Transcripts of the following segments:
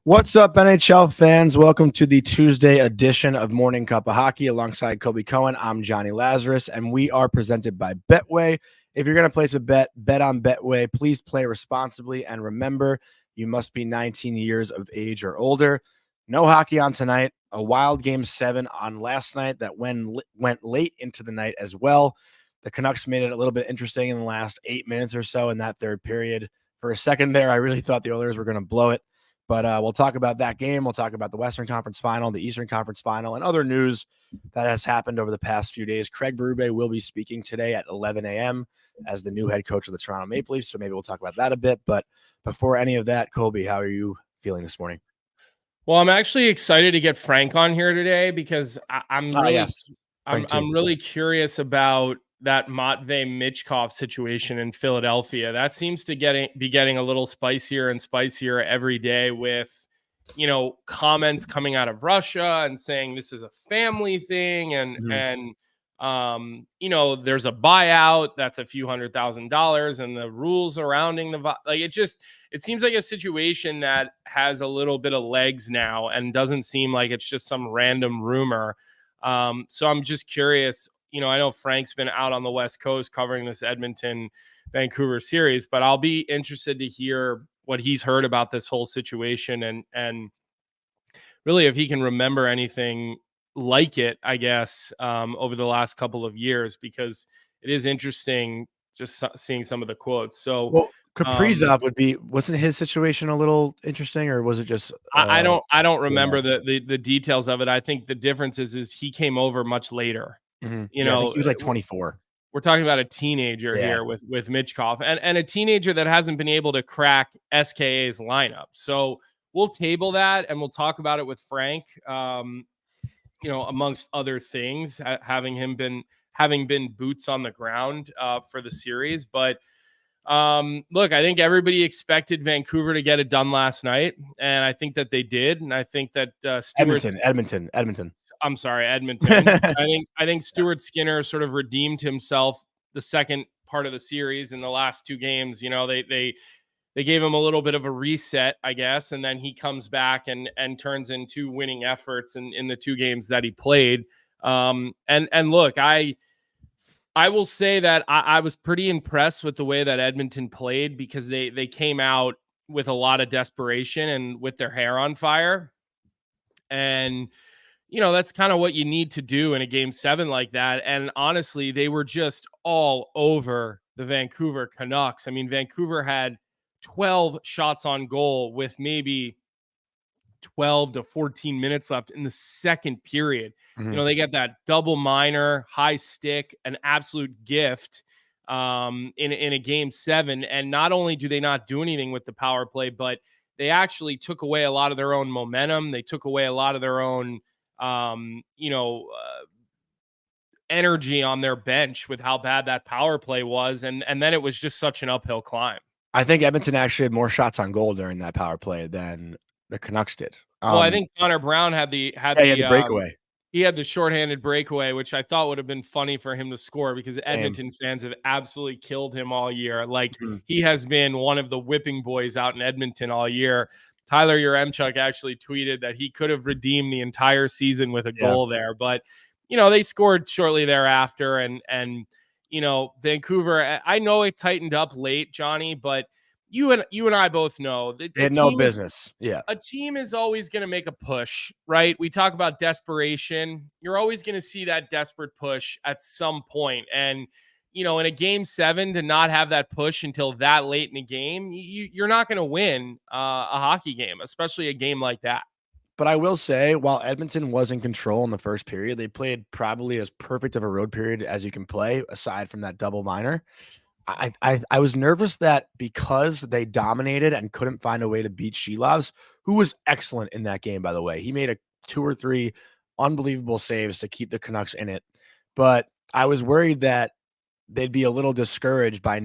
What's up, NHL fans? Welcome to the Tuesday edition of Morning Cup of Hockey alongside Colby Cohen. I'm Jonny Lazarus, and we are presented by Betway. If you're going to place a bet on Betway. Please play responsibly, and remember, you must be 19 years of age or older. No hockey on tonight. A wild Game 7 on last night that went late into the night as well. The Canucks made it a little bit interesting in the last 8 minutes or so in that third period. For a second there, I really thought the Oilers were going to blow it. But we'll talk about that game. We'll talk about the Western Conference Final, the Eastern Conference Final, and other news that has happened over the past few days. Craig Berube will be speaking today at 11 a.m. as the new head coach of the Toronto Maple Leafs, so maybe we'll talk about that a bit. But before any of that, Colby, how are you feeling this morning? Well, I'm actually excited to get Frank on here today because I'm really curious about that Matviei Michkov situation in Philadelphia. That seems to be getting a little spicier and spicier every day with, comments coming out of Russia and saying this is a family thing. And there's a buyout that's a few $100,000 and the rules surrounding it seems like a situation that has a little bit of legs now and doesn't seem like it's just some random rumor. So I'm just curious. I know Frank's been out on the West Coast covering this Edmonton Vancouver series, but I'll be interested to hear what he's heard about this whole situation and really if he can remember anything like it, I guess, over the last couple of years, because it is interesting just seeing some of the quotes. So Kaprizov wasn't his situation a little interesting, or was it just I don't remember the details of it. I think the difference is he came over much later. Mm-hmm. I think he was like 24. We're talking about a teenager here with Michkov and a teenager that hasn't been able to crack SKA's lineup. So we'll table that and we'll talk about it with Frank, amongst other things, having been boots on the ground for the series. But look, I think everybody expected Vancouver to get it done last night, and I think that they did. And I think that Edmonton. I'm sorry, Edmonton. I think Stuart Skinner sort of redeemed himself the second part of the series in the last two games. They gave him a little bit of a reset, I guess, and then he comes back and turns in two winning efforts in the two games that he played. And look, I will say that I was pretty impressed with the way that Edmonton played, because they came out with a lot of desperation and with their hair on fire. And that's kind of what you need to do in a Game 7 like that. And honestly, they were just all over the Vancouver Canucks. I mean, Vancouver had 12 shots on goal with maybe 12 to 14 minutes left in the second period. Mm-hmm. They got that double minor, high stick, an absolute gift in a Game 7. And not only do they not do anything with the power play, but they actually took away a lot of their own momentum. They took away a lot of their own energy on their bench with how bad that power play was. And then it was just such an uphill climb. I think Edmonton actually had more shots on goal during that power play than the Canucks did. Well, I think Connor Brown had the breakaway. He had the shorthanded breakaway, which I thought would have been funny for him to score, because Edmonton fans have absolutely killed him all year. He has been one of the whipping boys out in Edmonton all year. Tyler Yaremchuk actually tweeted that he could have redeemed the entire season with a goal there. But, they scored shortly thereafter. And Vancouver, I know it tightened up late, Johnny, but you and I both know that they had no business. A team is always going to make a push, right? We talk about desperation. You're always going to see that desperate push at some point. And, in a Game 7, to not have that push until that late in the game, you're not going to win a hockey game, especially a game like that. But I will say, while Edmonton was in control in the first period, they played probably as perfect of a road period as you can play, aside from that double minor. I was nervous that because they dominated and couldn't find a way to beat Shilovs, who was excellent in that game, by the way. He made 2 or 3 unbelievable saves to keep the Canucks in it. But I was worried that they'd be a little discouraged by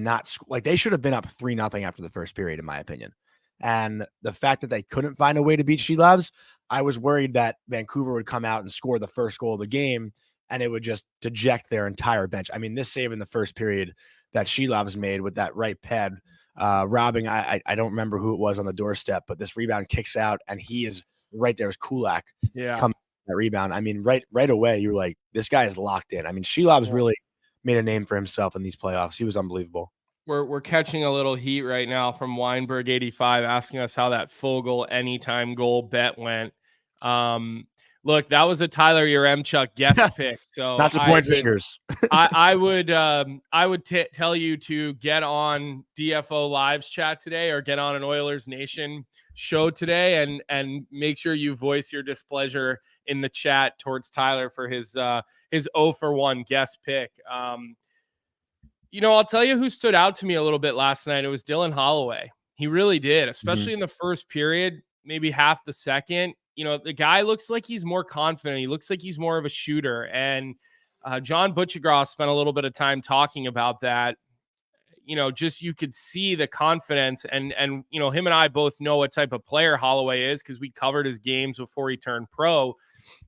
they should have been up 3-0 after the first period, in my opinion. And the fact that they couldn't find a way to beat Shilovs, I was worried that Vancouver would come out and score the first goal of the game, and it would just deject their entire bench. I mean, this save in the first period that Shilovs made with that right pad robbing. I don't remember who it was on the doorstep, but this rebound kicks out, and he is right there. Is Kulak coming that rebound? I mean, right away, you're like, this guy is locked in. I mean, Shelov's really made a name for himself in these playoffs. He was unbelievable. We're catching a little heat right now from Weinberg 85 asking us how that Fogle anytime goal bet went. Look, that was a Tyler Yaremchuk guest pick. So not to point fingers. I would tell you to get on DFO Live's chat today or get on an Oilers Nation show today and make sure you voice your displeasure in the chat towards Tyler for his 0 for 1 guest pick. I'll tell you who stood out to me a little bit last night. It was Dylan Holloway. He really did, especially in the first period, maybe half the second. The guy looks like he's more confident. He looks like he's more of a shooter. And John Butchergross spent a little bit of time talking about that. Just you could see the confidence and him and I both know what type of player Holloway is because we covered his games before he turned pro.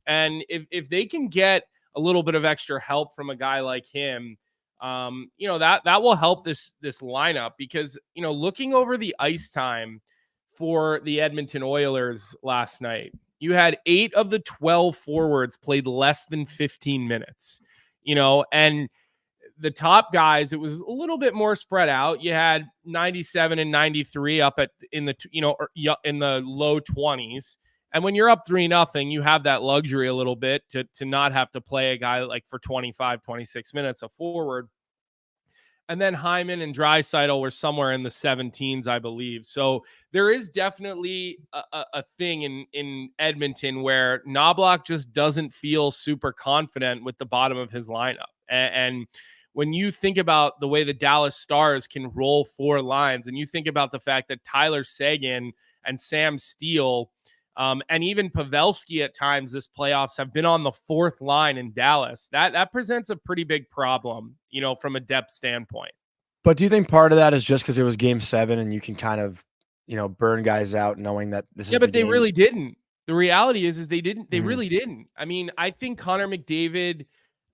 And if they can get a little bit of extra help from a guy like him, that will help this lineup because, looking over the ice time for the Edmonton Oilers last night, you had 8 of the 12 forwards played less than 15 minutes, and the top guys, it was a little bit more spread out. You had 97 and 93 up in the low 20s. And when you're up 3-0, you have that luxury a little bit to not have to play a guy like for 25, 26 minutes a forward. And then Hyman and Draisaitl were somewhere in the 17s, I believe. So there is definitely a thing in Edmonton where Knoblauch just doesn't feel super confident with the bottom of his lineup. And when you think about the way the Dallas Stars can roll 4 lines, and you think about the fact that Tyler Seguin and Sam Steele and even Pavelski at times this playoffs have been on the 4th line in Dallas, that presents a pretty big problem, from a depth standpoint. But do you think part of that is just because it was Game 7 and you can kind of, burn guys out knowing that this is but they game? really didn't. The reality is they didn't. They really didn't. I mean, I think Connor McDavid,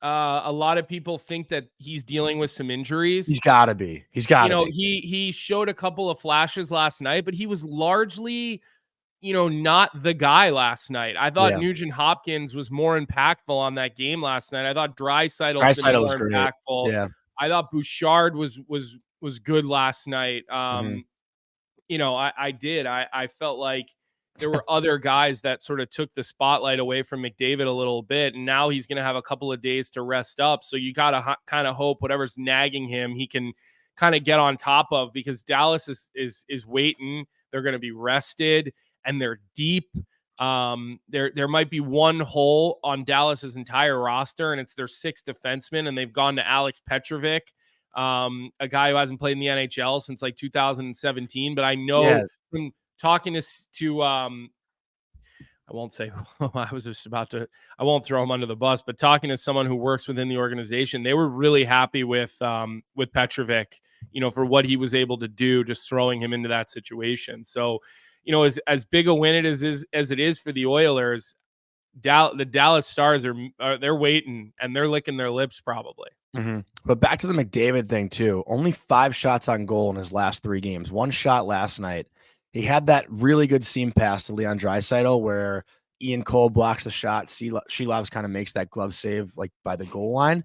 a lot of people think that he's dealing with some injuries. He's got to be. He showed a couple of flashes last night, but he was largely not the guy last night. I thought Nugent Hopkins was more impactful on that game last night. I thought Draisaitl was more impactful. Yeah. I thought Bouchard was good last night. I did. I felt like there were other guys that sort of took the spotlight away from McDavid a little bit, and now he's going to have a couple of days to rest up. So you got to kind of hope whatever's nagging him, he can kind of get on top of, because Dallas is waiting. They're going to be rested and they're deep. There might be one hole on Dallas's entire roster, and it's their 6th defenseman, and they've gone to Alex Petrovic, a guy who hasn't played in the NHL since like 2017. But I know from talking to I won't say I was just about to, I won't throw him under the bus, but talking to someone who works within the organization, they were really happy with Petrovic, for what he was able to do, just throwing him into that situation. So, as big a win as it is for the Oilers, the Dallas Stars they're waiting and they're licking their lips probably. Mm-hmm. But back to the McDavid thing too. Only 5 shots on goal in his last 3 games. 1 shot last night. He had that really good seam pass to Leon Draisaitl where Ian Cole blocks the shot. Shelov's kind of makes that glove save like by the goal line.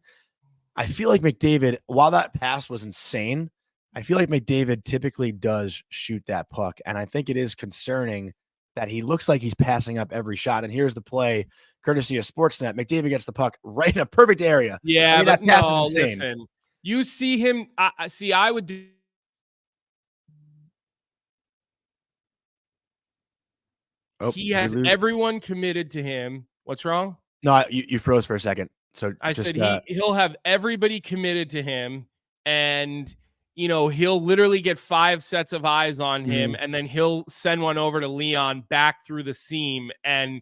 I feel like McDavid, while that pass was insane, I feel like McDavid typically does shoot that puck. And I think it is concerning that he looks like he's passing up every shot. And here's the play, courtesy of Sportsnet. McDavid gets the puck right in a perfect area. Yeah, that pass is insane. Listen, you see him. I would do. Oh, he has everyone committed to him. What's wrong? No, you froze for a second. So I said he'll have everybody committed to him, and he'll literally get 5 sets of eyes on him, and then he'll send one over to Leon back through the seam, and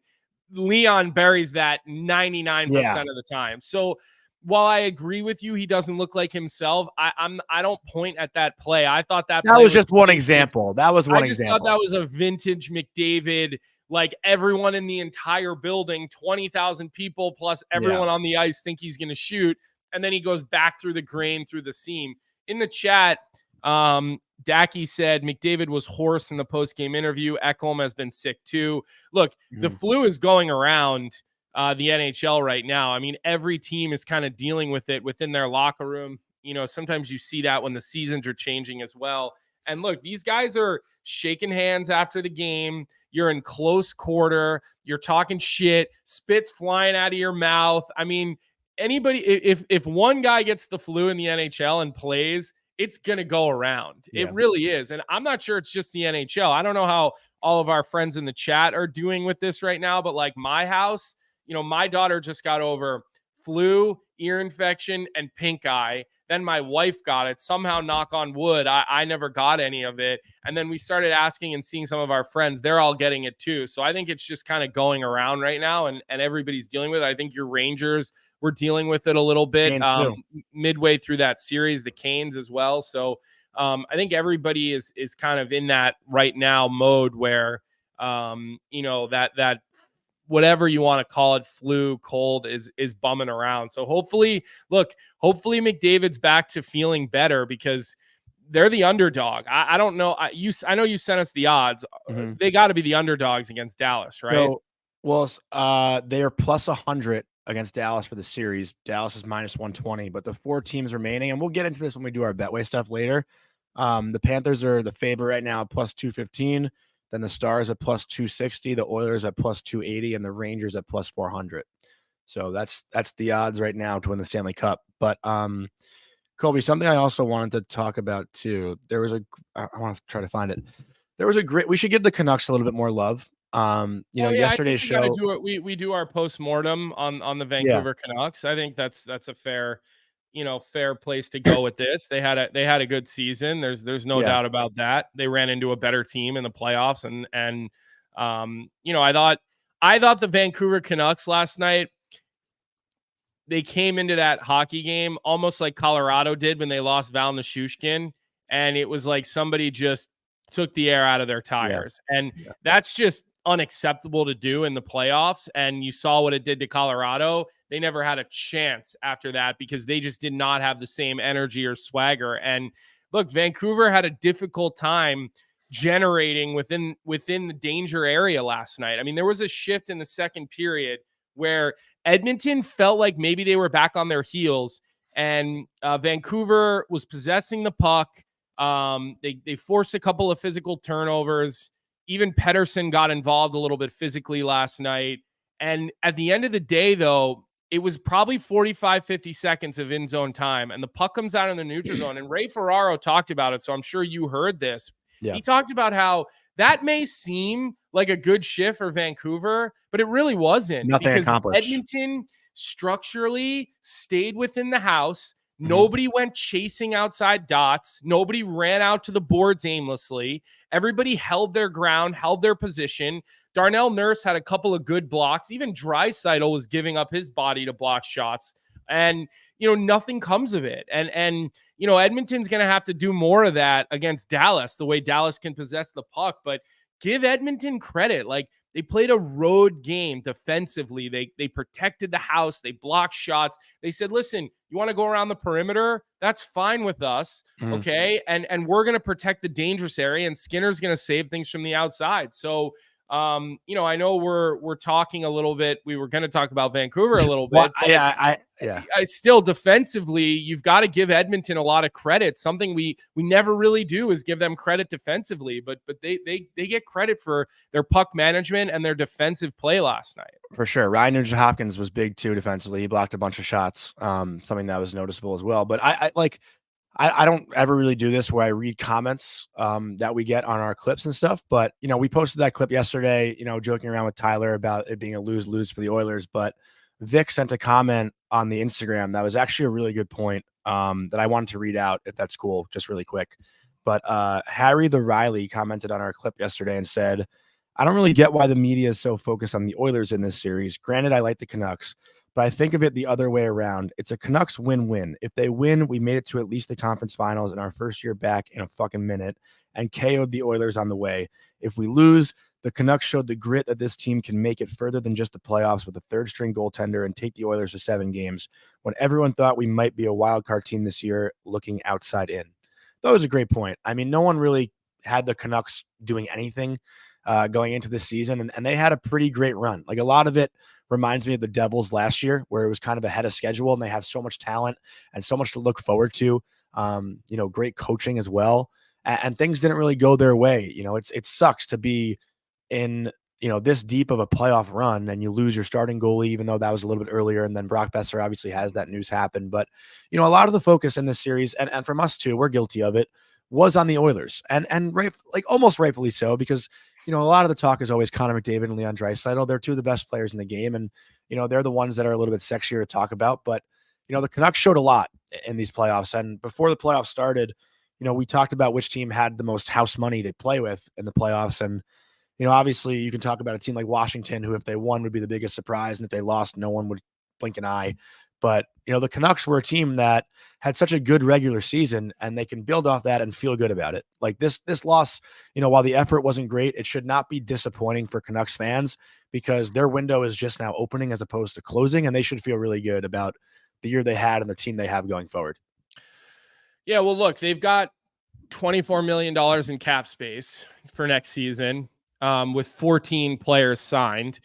Leon buries that 99% of the time. So while I agree with you, he doesn't look like himself. I don't point at that play. I thought that was just one example. That was one example. I just thought that was a vintage McDavid. Like everyone in the entire building, 20,000 people plus everyone on the ice think he's going to shoot, and then he goes back through the grain through the seam. In the chat, Dacky said McDavid was hoarse in the post-game interview. Ekholm has been sick too. Look, the flu is going around the NHL right now. I mean, every team is kind of dealing with it within their locker room. You know, sometimes you see that when the seasons are changing as well. And look, these guys are shaking hands after the game. You're in close quarter. You're talking shit. Spit's flying out of your mouth. I mean, anybody, if one guy gets the flu in the NHL and plays, it's going to go around. Yeah. It really is. And I'm not sure it's just the NHL. I don't know how all of our friends in the chat are doing with this right now, but like my house, you know, my daughter just got over flu, ear infection, and pink eye. Then my wife got it. Somehow, knock on wood, I never got any of it. And then we started asking and seeing some of our friends. They're all getting it too. So I think it's just kind of going around right now, and everybody's dealing with it. I think your Rangers were dealing with it a little bit midway through that series, the Canes as well. So I think everybody is kind of in that right now mode where, you know, that whatever you want to call it, flu, cold is bumming around. So hopefully McDavid's back to feeling better, because they're the underdog. I don't know. I know you sent us the odds. They got to be the underdogs against Dallas, right? So, well, they are plus 100 against Dallas for the series. Dallas is minus 120, but the 4 teams remaining, and we'll get into this when we do our Betway stuff later. The Panthers are the favorite right now, plus 215. Then the Stars at plus 260, the Oilers at plus 280, and the Rangers at plus 400. So that's the odds right now to win the Stanley Cup. But Colby, something I also wanted to talk about too. I want to try to find it. There was a great. We should give the Canucks a little bit more love. Yesterday's show. We do our postmortem on the Vancouver Canucks. I think that's a fair place to go with this. They had a good season. There's no doubt about that. They ran into a better team in the playoffs, and I thought the Vancouver Canucks last night, they came into that hockey game almost like Colorado did when they lost Val Nichushkin, and it was like somebody just took the air out of their tires. And that's just unacceptable to do in the playoffs. And you saw what it did to Colorado. They never had a chance after that because they just did not have the same energy or swagger. And look, Vancouver had a difficult time generating within the danger area last night. I mean, there was a shift in the second period where Edmonton felt like maybe they were back on their heels, and Vancouver was possessing the puck. They forced a couple of physical turnovers. Even Pettersson got involved a little bit physically last night. And at the end of the day, though, it was probably 45, 50 seconds of in-zone time, and the puck comes out in the neutral zone. And Ray Ferraro talked about it, so I'm sure you heard this. Yeah. He talked about how that may seem like a good shift for Vancouver, but it really wasn't. Nothing accomplished. Edmonton structurally stayed within the house. Nobody went chasing outside dots. Nobody ran out to the boards aimlessly. Everybody held their ground, held their position. Darnell Nurse had a couple of good blocks. Even Draisaitl was giving up his body to block shots. And, nothing comes of it. And Edmonton's going to have to do more of that against Dallas, the way Dallas can possess the puck. But give Edmonton credit. Like, they played a road game defensively. They protected the house. They blocked shots. They said, listen, you want to go around the perimeter? That's fine with us. Okay. And we're going to protect the dangerous area, and Skinner's going to save things from the outside. So, I know we're talking a little bit. We were going to talk about Vancouver a little bit. I still defensively, you've got to give Edmonton a lot of credit. Something we never really do is give them credit defensively, but they get credit for their puck management and their defensive play last night. For sure. Ryan Nugent-Hopkins was big too defensively. He blocked a bunch of shots. Something that was noticeable as well. But I don't ever really do this where I read comments that we get on our clips and stuff. But, we posted that clip yesterday, joking around with Tyler about it being a lose-lose for the Oilers. But Vic sent a comment on the Instagram that was actually a really good point that I wanted to read out, if that's cool, just really quick. But Harry the Riley commented on our clip yesterday and said, I don't really get why the media is so focused on the Oilers in this series. Granted, I like the Canucks, but I think of it the other way around. It's a Canucks win-win. If they win, we made it to at least the conference finals in our first year back in a fucking minute and KO'd the Oilers on the way. If we lose, the Canucks showed the grit that this team can make it further than just the playoffs with a third-string goaltender and take the Oilers to 7 games when everyone thought we might be a wild card team this year looking outside in. that was a great point. I mean, no one really had the Canucks doing anything going into this season, and they had a pretty great run. Like, a lot of it reminds me of the Devils last year, where it was kind of ahead of schedule, and they have so much talent and so much to look forward to. Great coaching as well, and things didn't really go their way. It sucks to be in this deep of a playoff run and you lose your starting goalie, even though that was a little bit earlier. And then Brock Besser obviously has that news happen. But, a lot of the focus in this series, and from us too, we're guilty of it, was on the Oilers. And almost rightfully so, because, a lot of the talk is always Connor McDavid and Leon Draisaitl. They're two of the best players in the game. And, they're the ones that are a little bit sexier to talk about. But, the Canucks showed a lot in these playoffs. And before the playoffs started, we talked about which team had the most house money to play with in the playoffs. And, obviously you can talk about a team like Washington, who if they won would be the biggest surprise. And if they lost, no one would blink an eye. But, the Canucks were a team that had such a good regular season, and they can build off that and feel good about it. Like this loss, while the effort wasn't great, it should not be disappointing for Canucks fans, because their window is just now opening as opposed to closing, and they should feel really good about the year they had and the team they have going forward. Yeah, well, look, they've got $24 million in cap space for next season, with 14 players signed.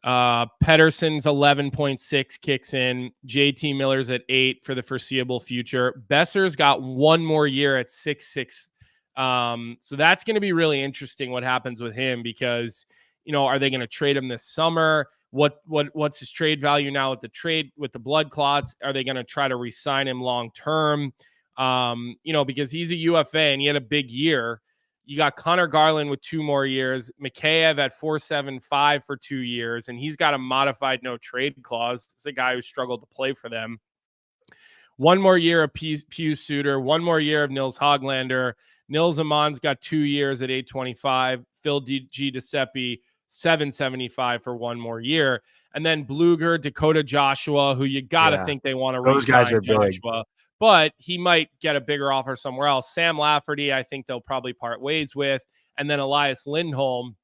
Pettersson's 11.6 kicks in. JT Miller's at 8 for the foreseeable future. Besser's got one more year at 6.6. So that's going to be really interesting what happens with him, because, are they going to trade him this summer? What's his trade value now with the blood clots? Are they going to try to re-sign him long term? Because he's a UFA and he had a big year. You got Connor Garland with 2 more years, Mikheyev at 4.75 for 2 years, and he's got a modified no trade clause. It's a guy who struggled to play for them. 1 more year of Pius Suter, 1 more year of Nils Hoglander. Nils Aman's got 2 years at 8.25. Phil G. Giuseppe, 7.75 for 1 more year. And then Bluger, Dakota Joshua, who you got to think they want to re-sign. Those guys are Joshua. Big. But he might get a bigger offer somewhere else. Sam Lafferty, I think they'll probably part ways with. And then Elias Lindholm,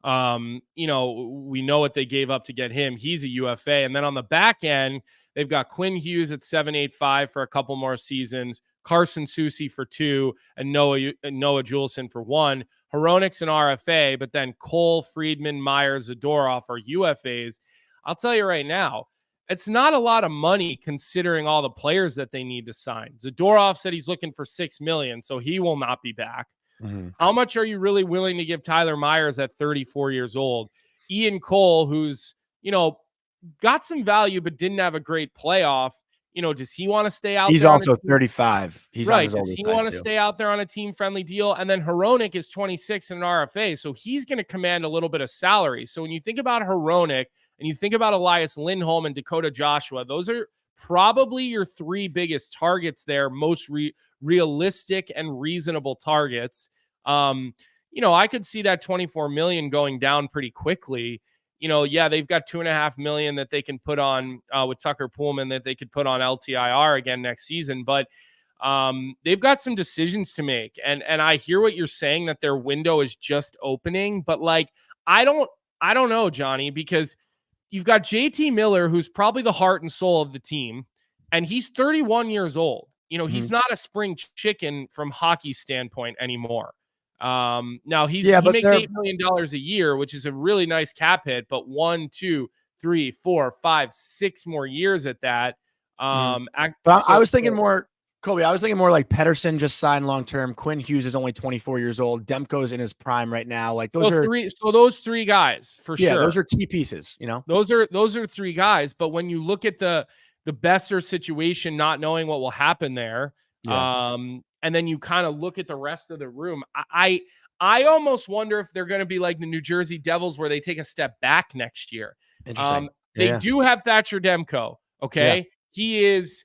we know what they gave up to get him. He's a UFA. And then on the back end, they've got Quinn Hughes at 7.85 for a couple more seasons, Carson Soucy for 2, and Noah Juleson for 1. Hronik's an RFA, but then Cole, Friedman, Myers, Zadorov are UFAs. I'll tell you right now, it's not a lot of money considering all the players that they need to sign. Zadorov said he's looking for $6 million, so he will not be back. Mm-hmm. How much are you really willing to give Tyler Myers at 34 years old? Ian Cole, who's, got some value but didn't have a great playoff. Does he want to stay out? He's there also 35. He's right. Does he want to stay out there on a team-friendly deal? And then Hronik is 26 and an RFA, so he's going to command a little bit of salary. So when you think about Hronik and you think about Elias Lindholm and Dakota Joshua, those are probably your 3 biggest targets there, most realistic and reasonable targets. I could see that 24 million going down pretty quickly. They've got $2.5 million that they can put on with Tucker Poolman, that they could put on LTIR again next season. But they've got some decisions to make. And I hear what you're saying, that their window is just opening. But I don't know, Johnny, because you've got JT Miller, who's probably the heart and soul of the team, and he's 31 years old. He's not a spring chicken from hockey standpoint anymore. Now he makes $8 million a year, which is a really nice cap hit, but 1, 2, 3, 4, 5, 6 more years at that. I was thinking more, Colby, like Pettersson just signed long-term. Quinn Hughes is only 24 years old. Demko's in his prime right now. Like those 3 guys for sure. Those are key pieces, those are 3 guys. But when you look at the Besser situation, not knowing what will happen there, and then you kind of look at the rest of the room, I almost wonder if they're going to be like the New Jersey Devils, where they take a step back next year. Interesting. They do have Thatcher Demko. Okay. Yeah. He is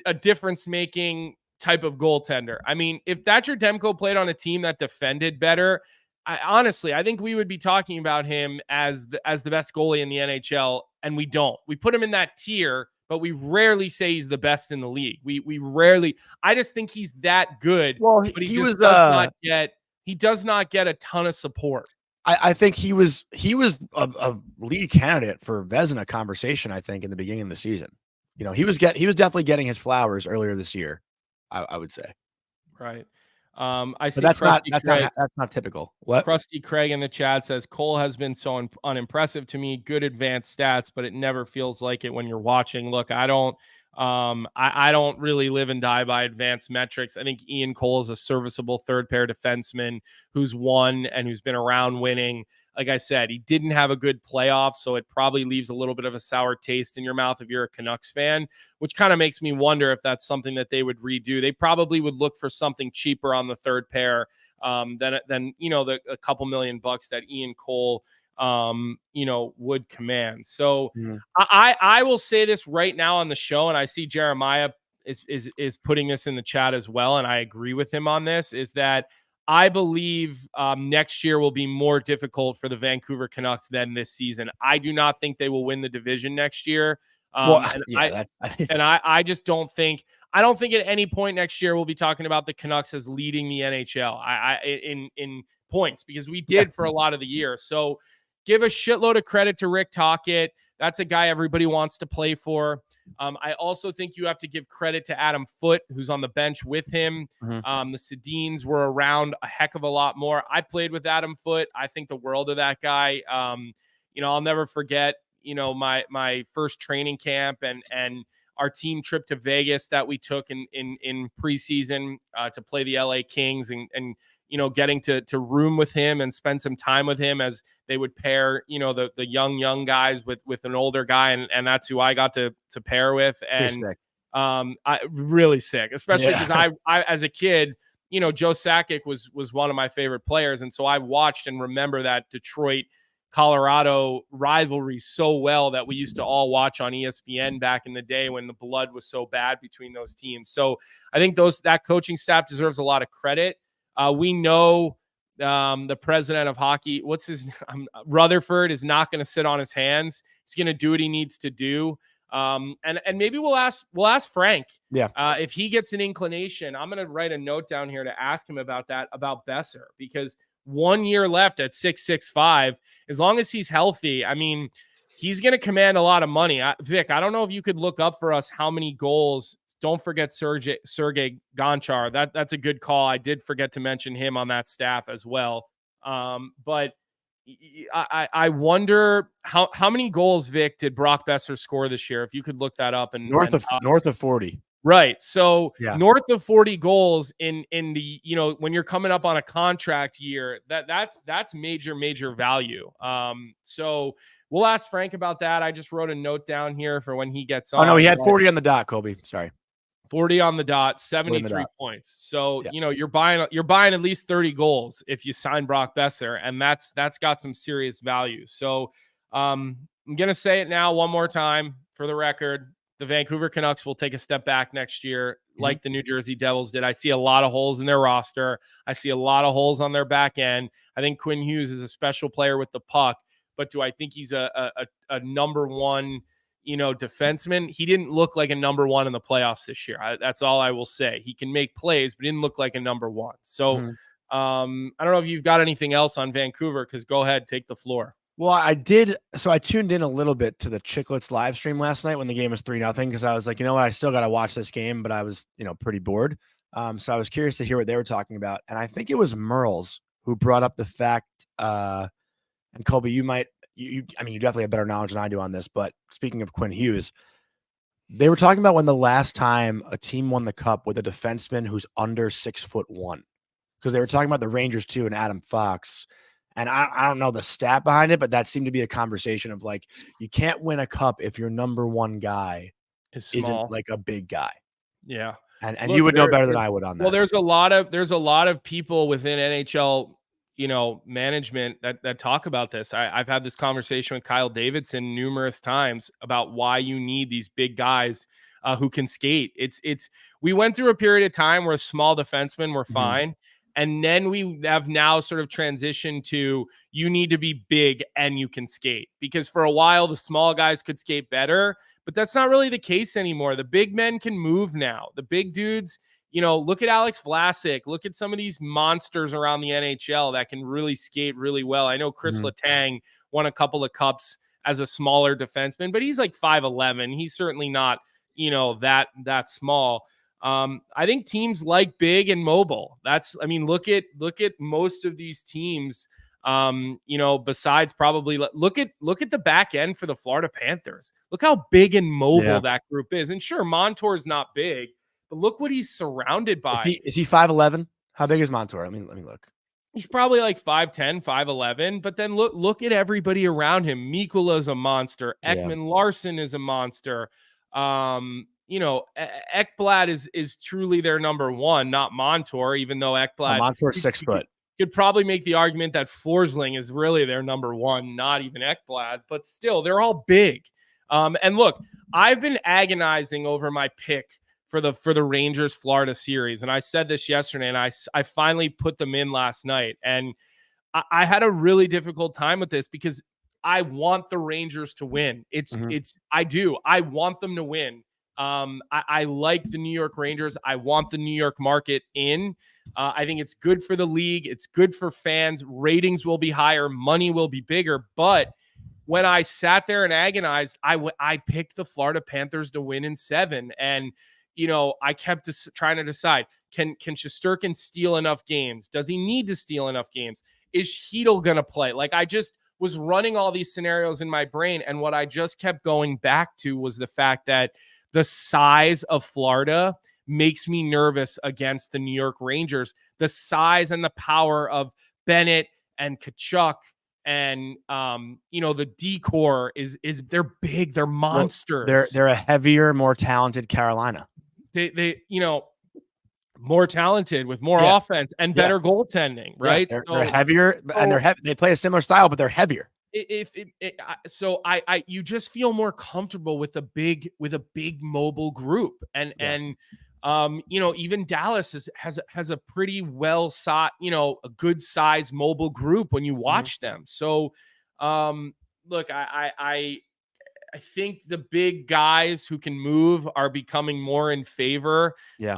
a difference-making type of goaltender. I mean, if Thatcher Demko played on a team that defended better, I think we would be talking about him as the best goalie in the NHL, and we don't. We put him in that tier, but we rarely say he's the best in the league. We rarely. I just think he's that good. Well, but he does not get a ton of support. I think he was a lead candidate for Vezina conversation, I think, in the beginning of the season. He was definitely getting his flowers earlier this year, I would say. Right. I But see that's not typical. What? Krusty Craig in the chat says Cole has been so unimpressive to me. Good advanced stats, but it never feels like it when you're watching. Look, I don't really live and die by advanced metrics. I think Ian Cole is a serviceable third pair defenseman who's won and who's been around winning. Like I said, he didn't have a good playoff, so it probably leaves a little bit of a sour taste in your mouth if you're a Canucks fan, which kind of makes me wonder if that's something that they would redo. They probably would look for something cheaper on the third pair than a couple $1,000,000 that Ian Cole would command. So I will say this right now on the show, and I see Jeremiah is putting this in the chat as well, and I agree with him on this, is that I believe next year will be more difficult for the Vancouver Canucks than this season. I do not think they will win the division next year. I just don't think at any point next year we'll be talking about the Canucks as leading the NHL in points, because we did for a lot of the year. So give a shitload of credit to Rick Tocchet. That's a guy everybody wants to play for. I also think you have to give credit to Adam Foote, who's on the bench with him. The Sedins were around a heck of a lot more. I played with Adam Foote. I think the world of that guy. I'll never forget, my first training camp and our team trip to Vegas that we took in preseason to play the LA Kings and getting to room with him and spend some time with him as they would pair, the young guys with an older guy. And that's who I got to pair with. And really sick, especially because I as a kid, Joe Sakic was one of my favorite players. And so I watched and remember that Detroit Colorado rivalry so well that we used to all watch on ESPN back in the day when the blood was so bad between those teams. So I think that coaching staff deserves a lot of credit. We know the president of hockey, Rutherford, is not going to sit on his hands. He's going to do what he needs to do. And maybe we'll ask Frank. If he gets an inclination. I'm going to write a note down here to ask him about Boeser, because 1 year left at 665. As long as he's healthy, I mean, he's going to command a lot of money. Vic, I don't know if you could look up for us how many goals. Don't forget Sergei Gonchar. That's a good call. I did forget to mention him on that staff as well. But I wonder how many goals, Vic, did Brock Boeser score this year? If you could look that up. And north of 40. Right. So north of 40 goals in the, when you're coming up on a contract year, that's major value. So we'll ask Frank about that. I just wrote a note down here for when he gets on. Oh no, he had 40 on the dot, Colby. Sorry. 40 on the dot, 73 points. So, you're buying at least 30 goals if you sign Brock Boeser, and that's got some serious value. So, I'm going to say it now one more time for the record. The Vancouver Canucks will take a step back next year, like the New Jersey Devils did. I see a lot of holes in their roster. I see a lot of holes on their back end. I think Quinn Hughes is a special player with the puck, but do I think he's a number one, defenseman? He didn't look like a number one in the playoffs this year. That's all I will say. He can make plays, but didn't look like a number one. So I don't know if you've got anything else on Vancouver, because go ahead, take the floor. Well, I did. So I tuned in a little bit to the Chicklets live stream last night when the game was 3-0, because I was like, I still got to watch this game, but I was, pretty bored. So I was curious to hear what they were talking about. And I think it was Merles who brought up the fact, and Colby, you definitely have better knowledge than I do on this, but speaking of Quinn Hughes, they were talking about when the last time a team won the cup with a defenseman who's under 6'1", because they were talking about the Rangers too and Adam Fox. And I don't know the stat behind it, but that seemed to be a conversation of like, you can't win a cup if your number one guy isn't like a big guy. Yeah. And look, you would know better than I would on that. Well, there's a lot of people within NHL, management that talk about this. I've had this conversation with Kyle Davidson numerous times about why you need these big guys who can skate. We went through a period of time where small defensemen were fine. And then we have now sort of transitioned to, you need to be big and you can skate, because for a while the small guys could skate better, but that's not really the case anymore. The big men can move now. The big dudes, look at Alex Vlasic, look at some of these monsters around the NHL that can really skate really well. I know Chris Letang won a couple of cups as a smaller defenseman, but he's like 5'11". He's certainly not, that small. I think teams like big and mobile. Look at most of these teams. Besides probably look at the back end for the Florida Panthers. Look how big and mobile that group is. And sure, Montour's not big, but look what he's surrounded by. Is he 5'11"? How big is Montour? Let me look. He's probably like 5'10", 5'11", but then look at everybody around him. Mikula's a monster. Ekman Larson is a monster. Ekblad is truly their number one, not Montour, even though Ekblad Montour's 6 foot. Could probably make the argument that Forsling is really their number one, not even Ekblad, but still, they're all big. And look, I've been agonizing over my pick for the Rangers Florida series, and I said this yesterday, and I finally put them in last night, and I had a really difficult time with this because I want the Rangers to win. I want them to win. I like the New York Rangers. I want the New York market in. I think it's good for the league. It's good for fans. Ratings will be higher. Money will be bigger. But when I sat there and agonized, I picked the Florida Panthers to win in 7. And, I kept trying to decide, can Shesterkin steal enough games? Does he need to steal enough games? Is Chytil going to play? Like, I just was running all these scenarios in my brain. And what I just kept going back to was the fact that the size of Florida makes me nervous against the New York Rangers. The size and the power of Bennett and Tkachuk and the decor is they're big, they're monsters. They're a heavier, more talented Carolina. They more talented with more offense and better goaltending, right? They're heavier and they're heavy. They play a similar style, but they're heavier. You just feel more comfortable with a big mobile group, and even Dallas has a pretty well sought, a good size mobile group when you watch them. So, look, I think the big guys who can move are becoming more in favor. Yeah.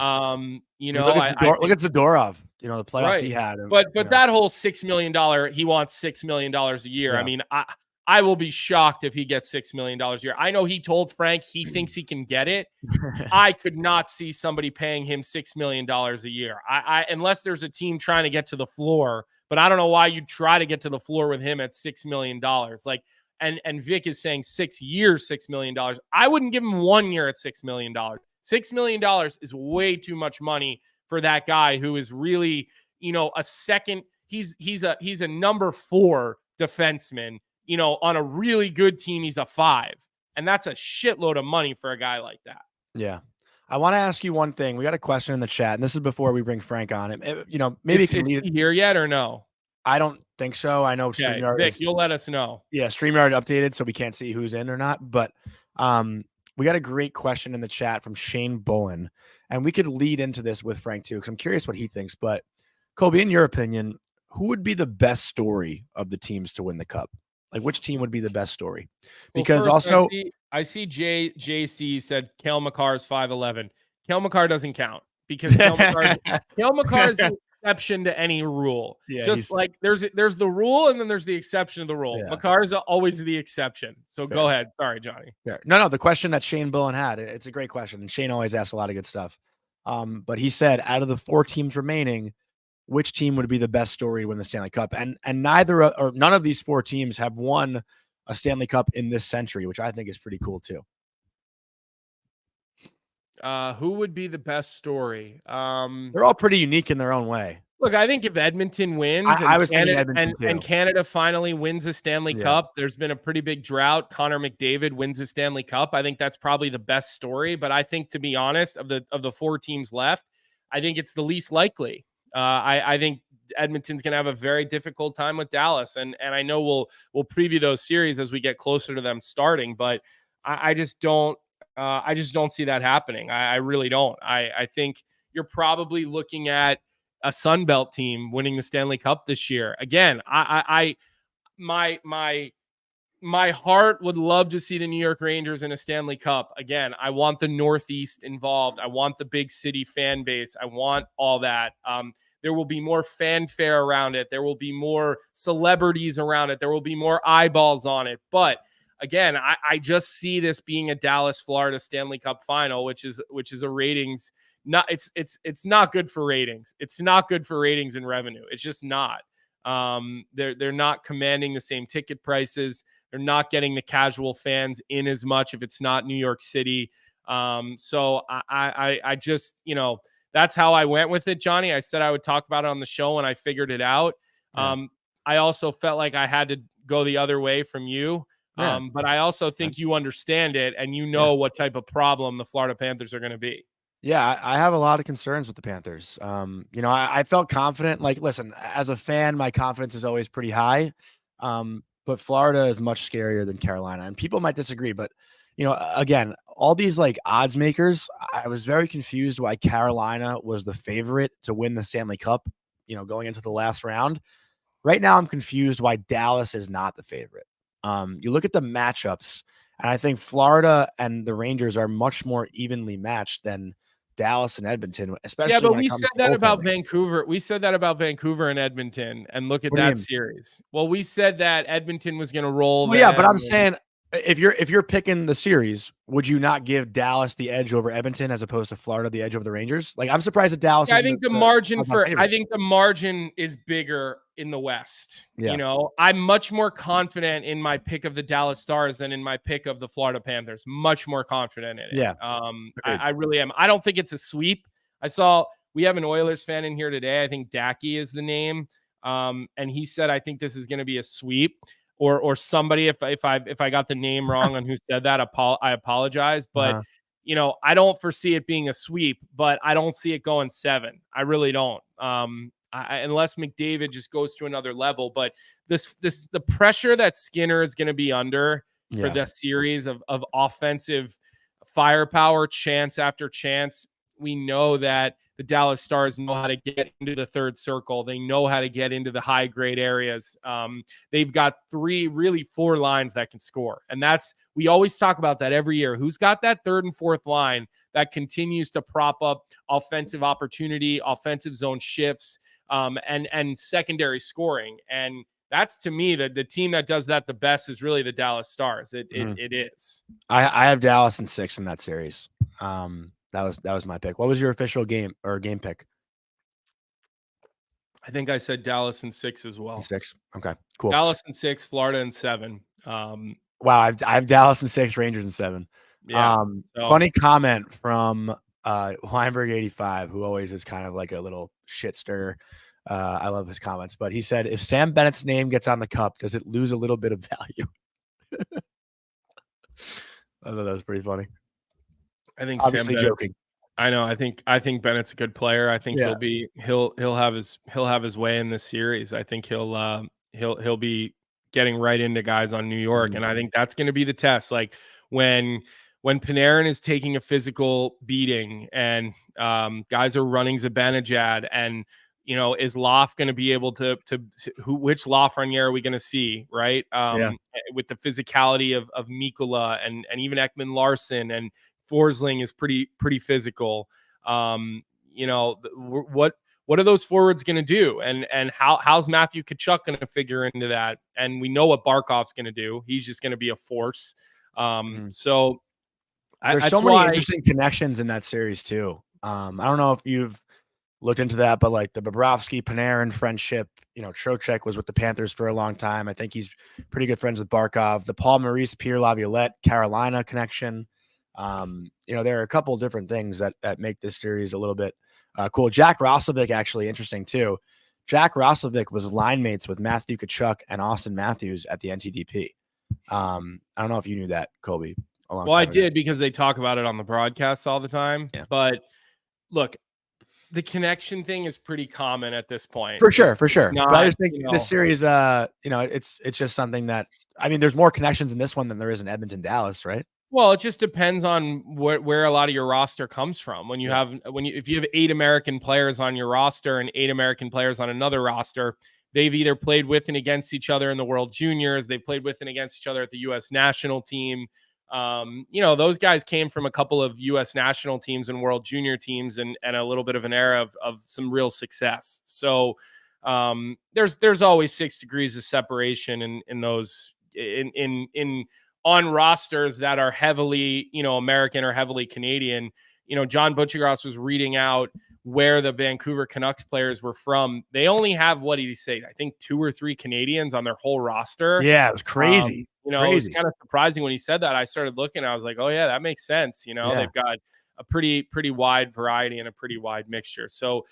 Look at Zadorov, the playoff he had. But that whole $6 million, he wants $6 million a year. Yeah. I mean, I will be shocked if he gets $6 million a year. I know he told Frank he thinks he can get it. I could not see somebody paying him $6 million a year. Unless there's a team trying to get to the floor, but I don't know why you'd try to get to the floor with him at $6 million. And Vic is saying 6 years, $6 million. I wouldn't give him 1 year at $6 million. $6 million is way too much money for that guy who is really, a second. He's a number 4 defenseman, on a really good team. He's a 5. And that's a shitload of money for a guy like that. Yeah. I want to ask you one thing. We got a question in the chat, and this is before we bring Frank on. Maybe is he here yet or no? I don't think so. I know StreamYard. Vic, you'll let us know. Yeah, StreamYard updated, so we can't see who's in or not. But we got a great question in the chat from Shane Bullen, and we could lead into this with Frank too, because I'm curious what he thinks. But Colby, in your opinion, who would be the best story of the teams to win the Cup? Like, which team would be the best story? Because I see JC said Cale Makar is 5'11". Cale Makar doesn't count because Cale Makar is the exception to any rule. Yeah, just like there's the rule and then there's the exception to the rule. Yeah. Makar is always the exception. So Fair. Go ahead. Sorry, Johnny. Fair. No, the question that Shane Bullen had, it's a great question. And Shane always asks a lot of good stuff. But he said, out of the 4 teams remaining, which team would be the best story to win the Stanley Cup? And none of these 4 teams have won a Stanley Cup in this century, which I think is pretty cool too. Who would be the best story? They're all pretty unique in their own way. Look, I think if Edmonton wins and Canada finally wins a Stanley Cup, there's been a pretty big drought. Connor McDavid wins a Stanley Cup. I think that's probably the best story. But I think, to be honest, of the 4 teams left, I think it's the least likely. I think Edmonton's going to have a very difficult time with Dallas, and I know we'll preview those series as we get closer to them starting. But I just don't see that happening. I really don't. I think you're probably looking at a Sun Belt team winning the Stanley Cup this year. Again, my heart would love to see the New York Rangers in a Stanley Cup. Again, I want the Northeast involved. I want the big city fan base. I want all that. There will be more fanfare around it. There will be more celebrities around it. There will be more eyeballs on it. But again, I just see this being a Dallas, Florida Stanley Cup final, which is a ratings, it's not good for ratings. It's not good for ratings and revenue. It's just not. They're not commanding the same ticket prices. They're not getting the casual fans in as much if it's not New York City. So I just, that's how I went with it, Johnny. I said I would talk about it on the show and I figured it out. Yeah. I also felt like I had to go the other way from you. But I also think you understand it and what type of problem the Florida Panthers are going to be. Yeah, I have a lot of concerns with the Panthers. I felt confident. Like, listen, as a fan, my confidence is always pretty high. But Florida is much scarier than Carolina. And people might disagree, but again, all these like odds makers, I was very confused why Carolina was the favorite to win the Stanley Cup, going into the last round. Right now, I'm confused why Dallas is not the favorite. You look at the matchups, and I think Florida and the Rangers are much more evenly matched than Dallas and Edmonton, especially. Yeah, but we said that about Vancouver. We said that about Vancouver and Edmonton, and look at that series. Well, we said that Edmonton was going to roll. Well, yeah, but I'm saying if you're picking the series, would you not give Dallas the edge over Edmonton as opposed to Florida the edge over the Rangers? Like, I'm surprised that Dallas. Yeah, I think the margin is bigger in the West. Yeah. I'm much more confident in my pick of the Dallas Stars than in my pick of the Florida Panthers. Much more confident in it. Yeah. I really am. I don't think it's a sweep. We have an Oilers fan in here today. I think Dacky is the name. And he said, I think this is going to be a sweep. Or somebody, if I got the name wrong on who said that, I apologize. But I don't foresee it being a sweep, but I don't see it going 7. I really don't. Unless McDavid just goes to another level. But the pressure that Skinner is going to be under for the series of offensive firepower, chance after chance. We know that the Dallas Stars know how to get into the third circle. They know how to get into the high grade areas. They've got 4 lines that can score. And we always talk about that every year. Who's got that third and fourth line that continues to prop up offensive opportunity, offensive zone shifts, and secondary scoring. And that's, to me, the team that does that the best is really the Dallas Stars. It is. I have Dallas in 6 in that series. That was my pick. What was your official game pick? I think I said Dallas in 6 as well. 6. Okay, cool. Dallas in 6, Florida in 7. Wow, I have Dallas in 6, Rangers in 7. Yeah. Funny comment from Weinberg 85, who always is kind of like a little shit stirrer. I love his comments, but he said, if Sam Bennett's name gets on the cup, does it lose a little bit of value? I thought that was pretty funny. I think obviously joking. I know. I think Bennett's a good player. I think he'll have his way in this series. I think he'll be getting right into guys on New York, and I think that's going to be the test. Like when Panarin is taking a physical beating, and guys are running Zibanejad, and is Loff going to be able to which Lafreniere are we going to see, right? With the physicality of Mikkola and even Ekman Larson, and Forsling is pretty physical. What are those forwards going to do? And how's Matthew Tkachuk going to figure into that? And we know what Barkov's going to do. He's just going to be a force. So there's so many interesting connections in that series too. I don't know if you've looked into that, but like the Bobrovsky Panarin friendship, Trocheck was with the Panthers for a long time. I think he's pretty good friends with Barkov. The Paul Maurice Pierre Laviolette Carolina connection. There are a couple of different things that make this series a little bit cool. Jack Roslovic, actually interesting too. Jack Roslovic was line mates with Matthew Tkachuk and Austin Matthews at the NTDP. I don't know if you knew that, Colby. I did, because they talk about it on the broadcast all the time. Yeah. But look, the connection thing is pretty common at this point. For sure. But I just think this series, it's just something that, there's more connections in this one than there is in Edmonton, Dallas, right? Well, it just depends on where a lot of your roster comes from. If you have 8 American players on your roster and 8 American players on another roster, they've either played with and against each other in the World Juniors, they've played with and against each other at the U.S. national team. Those guys came from a couple of U.S. national teams and World Junior teams, and a little bit of an era of some real success. So there's always 6 degrees of separation in those on rosters that are heavily, American or heavily Canadian. John Butchergross was reading out where the Vancouver Canucks players were from. They only have, what did he say? I think 2 or 3 Canadians on their whole roster. Yeah, it was crazy. It was kind of surprising when he said that. I started looking, I was like, oh yeah, that makes sense. They've got a pretty wide variety and a pretty wide mixture. So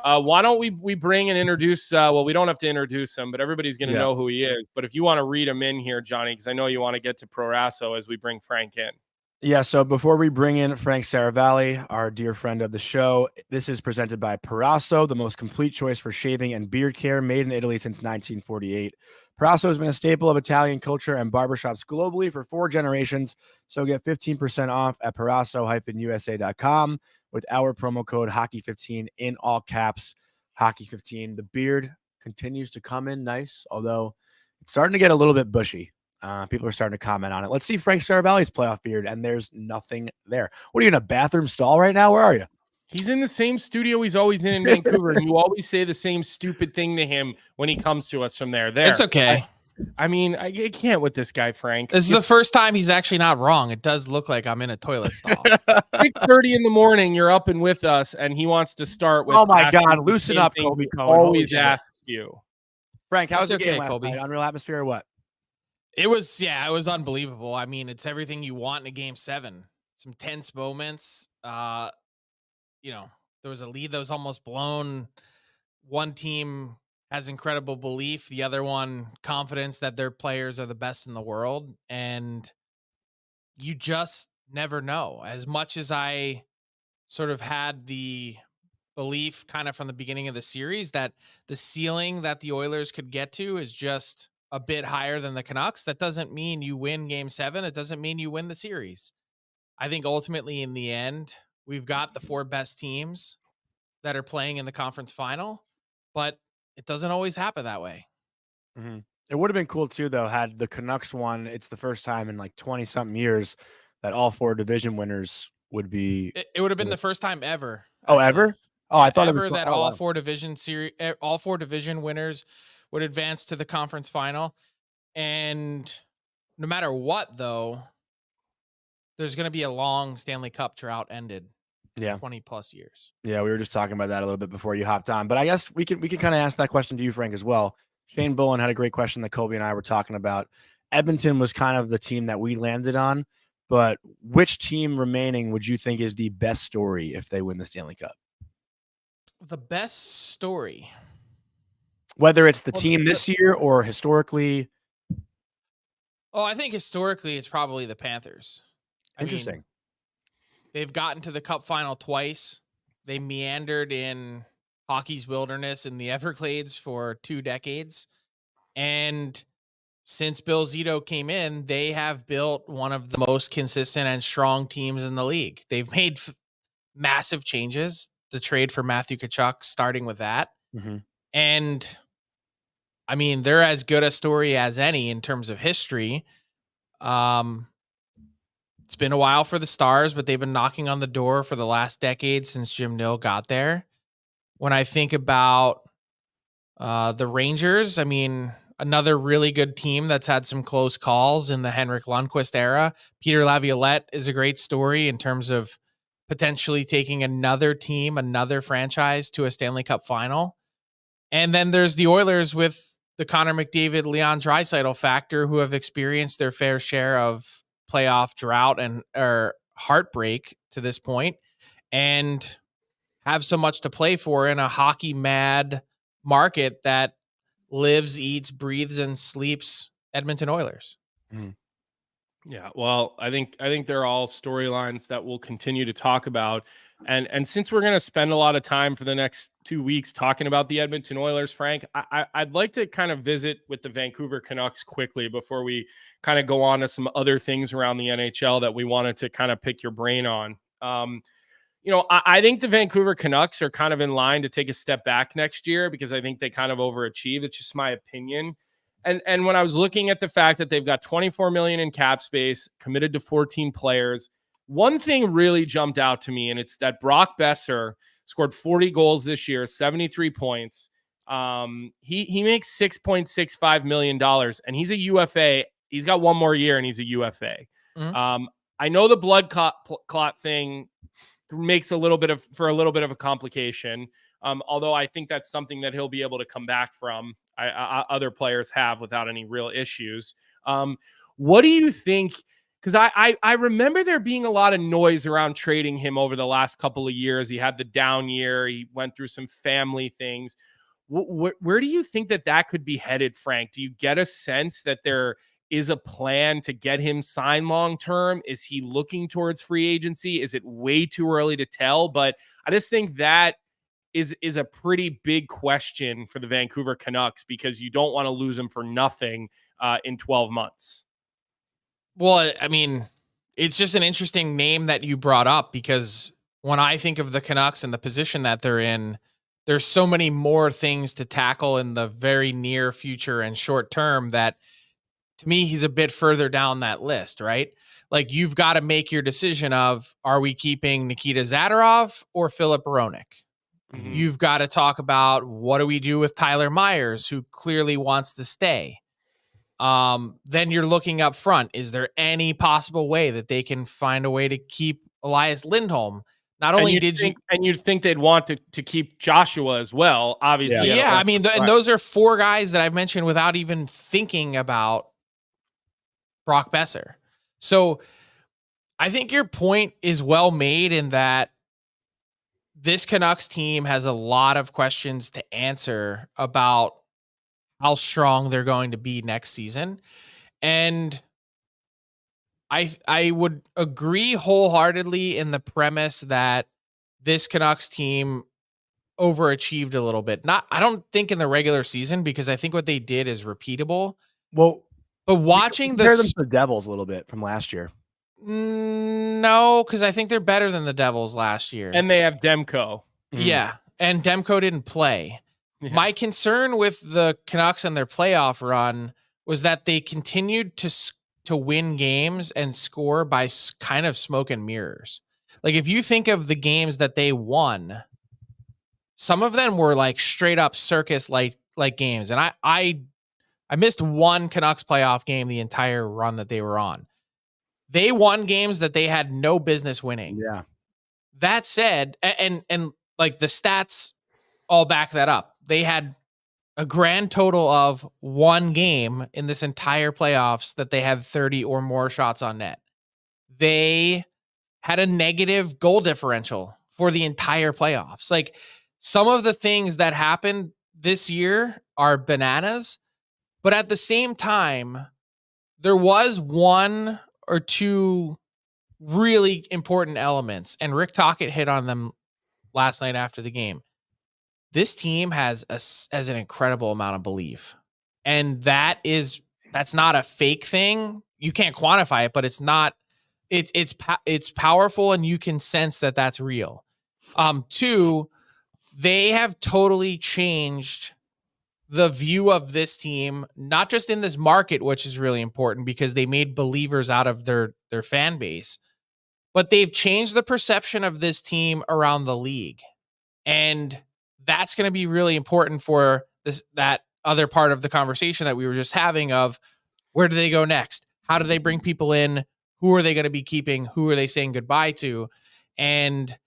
why don't we bring and introduce, we don't have to introduce him, but everybody's going to know who he is. But if you want to read him in here, Johnny, because I know you want to get to Proraso as we bring Frank in. Yeah, so before we bring in Frank Seravalli, our dear friend of the show, this is presented by Proraso, the most complete choice for shaving and beard care, made in Italy since 1948. Proraso has been a staple of Italian culture and barbershops globally for 4 generations, so get 15% off at Proraso-USA.com with our promo code Hockey15 in all caps, Hockey15. The beard continues to come in nice, although it's starting to get a little bit bushy. People are starting to comment on it. Let's see Frank Seravalli's playoff beard, and there's nothing there. What are you in a bathroom stall right now? Where are you? He's in the same studio he's always in Vancouver, and you always say the same stupid thing to him when he comes to us from there. It's okay. I can't with this guy, Frank. This is the first time he's actually not wrong. It does look like I'm in a toilet stall. 6:30 in the morning, you're up and with us, and he wants to start with. Oh my God, loosen up, Colby Cohen. Always ask you, Frank. How was the game last Colby? night? Unreal atmosphere or what? It was unbelievable. I mean, it's everything you want in a game 7. Some tense moments. There was a lead that was almost blown. One team has incredible belief. The other one, confidence that their players are the best in the world. And you just never know. As much as I sort of had the belief kind of from the beginning of the series that the ceiling that the Oilers could get to is just a bit higher than the Canucks, that doesn't mean you win game 7. It doesn't mean you win the series. I think ultimately in the end, we've got the 4 best teams that are playing in the conference final, but it doesn't always happen that way. Mm-hmm. It would have been cool too, though, had the Canucks won. It's the first time in like 20 something years that all 4 division winners would be. It would have been the first time ever. Oh, actually. Ever? Oh, I thought ever that all 4 division winners would advance to the conference final. And no matter what, though, there's going to be a long Stanley Cup drought ended. 20 plus years. Yeah, we were just talking about that a little bit before you hopped on. But I guess we can kind of ask that question to you, Frank, as well. Shane Bullen had a great question that Colby and I were talking about. Edmonton was kind of the team that we landed on, but which team remaining would you think is the best story if they win the Stanley Cup? The best story? Whether it's the team this year or historically. Oh, I think historically it's probably the Panthers. Interesting. They've gotten to the Cup final twice. They meandered in hockey's wilderness in the Everglades for 2 decades. And since Bill Zito came in, they have built one of the most consistent and strong teams in the league. They've made massive changes. The trade for Matthew Tkachuk, starting with that. Mm-hmm. And I mean, they're as good a story as any in terms of history. It's been a while for the Stars, but they've been knocking on the door for the last decade since Jim Nill got there. When I think about the Rangers, I mean, another really good team that's had some close calls in the Henrik Lundqvist era. Peter Laviolette is a great story in terms of potentially taking another team, another franchise to a Stanley Cup final. And then there's the Oilers with the Connor McDavid, Leon Draisaitl factor, who have experienced their fair share of playoff drought or heartbreak to this point, and have so much to play for in a hockey mad market that lives, eats, breathes, and sleeps Edmonton Oilers. Mm. Yeah, well, I think they're all storylines that we'll continue to talk about. And since we're going to spend a lot of time for the next 2 weeks talking about the Edmonton Oilers, Frank, I'd like to kind of visit with the Vancouver Canucks quickly before we kind of go on to some other things around the NHL that we wanted to kind of pick your brain on. I think the Vancouver Canucks are kind of in line to take a step back next year because I think they kind of overachieved. It's just my opinion. And when I was looking at the fact that they've got $24 million in cap space, committed to 14 players, one thing really jumped out to me, and it's that Brock Besser scored 40 goals this year, 73 points. He makes $6.65 million, and he's a UFA. He's got one more year, and he's a UFA. Mm-hmm. I know the blood clot thing makes a little bit of a complication. Although I think that's something that he'll be able to come back from. Other players have without any real issues. What do you think? Because I remember there being a lot of noise around trading him over the last couple of years. He had the down year. He went through some family things. Where do you think that could be headed, Frank? Do you get a sense that there is a plan to get him signed long-term? Is he looking towards free agency? Is it way too early to tell? But I just think that is a pretty big question for the Vancouver Canucks, because you don't want to lose him for nothing in 12 months. Well, I mean, it's just an interesting name that you brought up, because when I think of the Canucks and the position that they're in, there's so many more things to tackle in the very near future and short term that, to me, he's a bit further down that list, right? Like, you've got to make your decision of, are we keeping Nikita Zadorov or Philip Hronek? Mm-hmm. You've got to talk about, what do we do with Tyler Myers, who clearly wants to stay? Then you're looking up front. Is there any possible way that they can find a way to keep Elias Lindholm? Not only you'd think they'd want to keep Joshua as well, obviously. Yeah, I mean, and those are four guys that I've mentioned without even thinking about Brock Besser. So I think your point is well made in that this Canucks team has a lot of questions to answer about how strong they're going to be next season. And I would agree wholeheartedly in the premise that this Canucks team overachieved a little bit. I don't think in the regular season, because I think what they did is repeatable. Well, but watching compare them to the Devils a little bit from last year. No, because I think they're better than the Devils last year. And they have Demko. Yeah, and Demko didn't play. Yeah. My concern with the Canucks and their playoff run was that they continued to win games and score by kind of smoke and mirrors. Like, if you think of the games that they won, some of them were like straight up circus like games. And I missed one Canucks playoff game the entire run that they were on. They won games that they had no business winning. Yeah. That said, and like the stats all back that up. They had a grand total of one game in this entire playoffs that they had 30 or more shots on net. They had a negative goal differential for the entire playoffs. Like, some of the things that happened this year are bananas, but at the same time, there was one or two really important elements, and Rick Tocchet hit on them last night after the game. This team has an incredible amount of belief, and that's not a fake thing. You can't quantify it, but it's not. It's powerful, and you can sense that that's real. Two, they have totally changed the view of this team, not just in this market, which is really important because they made believers out of their fan base, but they've changed the perception of this team around the league. And that's going to be really important for that other part of the conversation that we were just having of, where do they go next? How do they bring people in? Who are they going to be keeping? Who are they saying goodbye to? And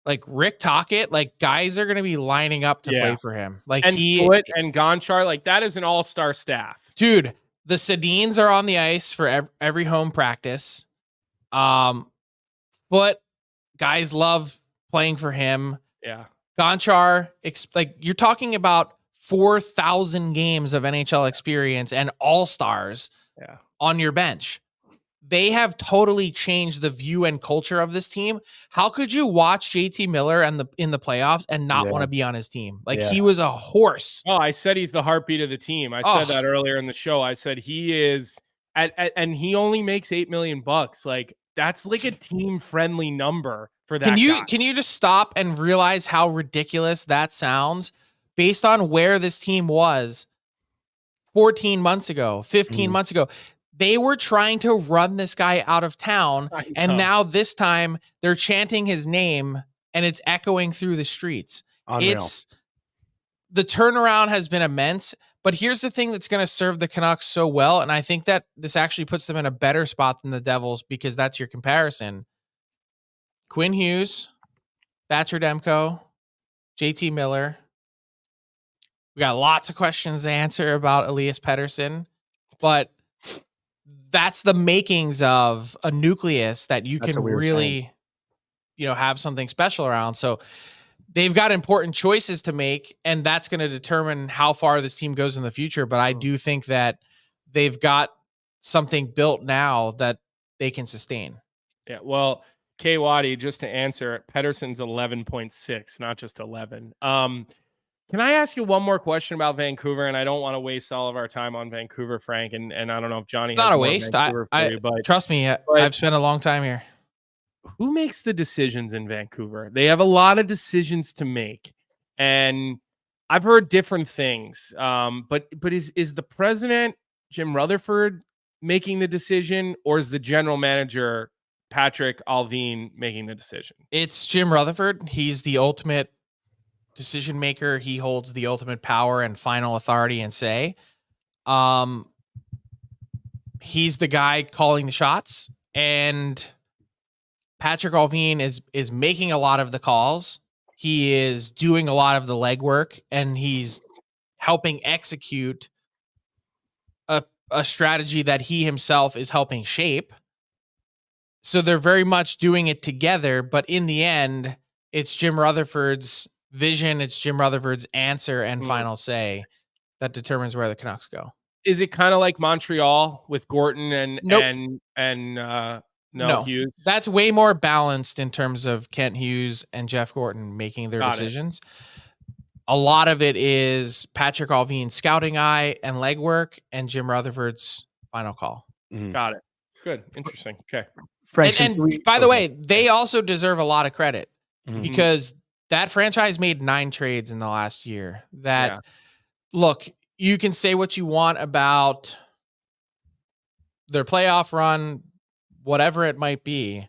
like Rick Tocchet, like, guys are going to be lining up to play for him. Like, and Foot and Gonchar, like, that is an all-star staff. Dude, the Sedins are on the ice for every home practice. Foot, guys love playing for him. Yeah. Gonchar, like, you're talking about 4,000 games of NHL experience and all-stars on your bench. They have totally changed the view and culture of this team. How could you watch JT Miller in the playoffs and not want to be on his team? Like, he was a horse. Oh, I said he's the heartbeat of the team. I said that earlier in the show. I said he is, and he only makes $8 million. Like, that's like a team-friendly number for that guy. Can you just stop and realize how ridiculous that sounds based on where this team was 14 months ago, 15 months ago? They were trying to run this guy out of town, and now this time they're chanting his name, and it's echoing through the streets. Unreal. The turnaround has been immense, but here's the thing that's going to serve the Canucks so well, and I think that this actually puts them in a better spot than the Devils, because that's your comparison. Quinn Hughes, Thatcher Demko, JT Miller. We got lots of questions to answer about Elias Pettersson, but that's the makings of a nucleus that you can really, have something special around. So they've got important choices to make, and that's going to determine how far this team goes in the future. But I do think that they've got something built now that they can sustain. Yeah, well, K. Waddy, just to answer, Pettersson's 11.6, not just 11. Can I ask you one more question about Vancouver? And I don't want to waste all of our time on Vancouver, Frank. And I don't know if Johnny it's has not a more waste. Vancouver for you, but trust me, I've spent a long time here. Who makes the decisions in Vancouver? They have a lot of decisions to make, and I've heard different things. But is the president, Jim Rutherford, making the decision, or is the general manager, Patrick Allvin, making the decision? It's Jim Rutherford. He's the ultimate decision maker. He holds the ultimate power and final authority and say. He's the guy calling the shots, and Patrick Allvin is making a lot of the calls. He is doing a lot of the legwork, and he's helping execute a strategy that he himself is helping shape. So they're very much doing it together, but in the end, it's Jim Rutherford's vision, it's Jim Rutherford's answer and final say that determines where the Canucks go. Is it kind of like Montreal with Gorton and nope. No, Hughes? That's way more balanced in terms of Kent Hughes and Jeff Gorton making their decisions. A lot of it is Patrick Allvin's scouting eye and legwork and Jim Rutherford's final call. Got it. Good. Interesting. Okay. Frank, and by the way, they also deserve a lot of credit because that franchise made 9 trades in the last year. Look, you can say what you want about their playoff run, whatever it might be.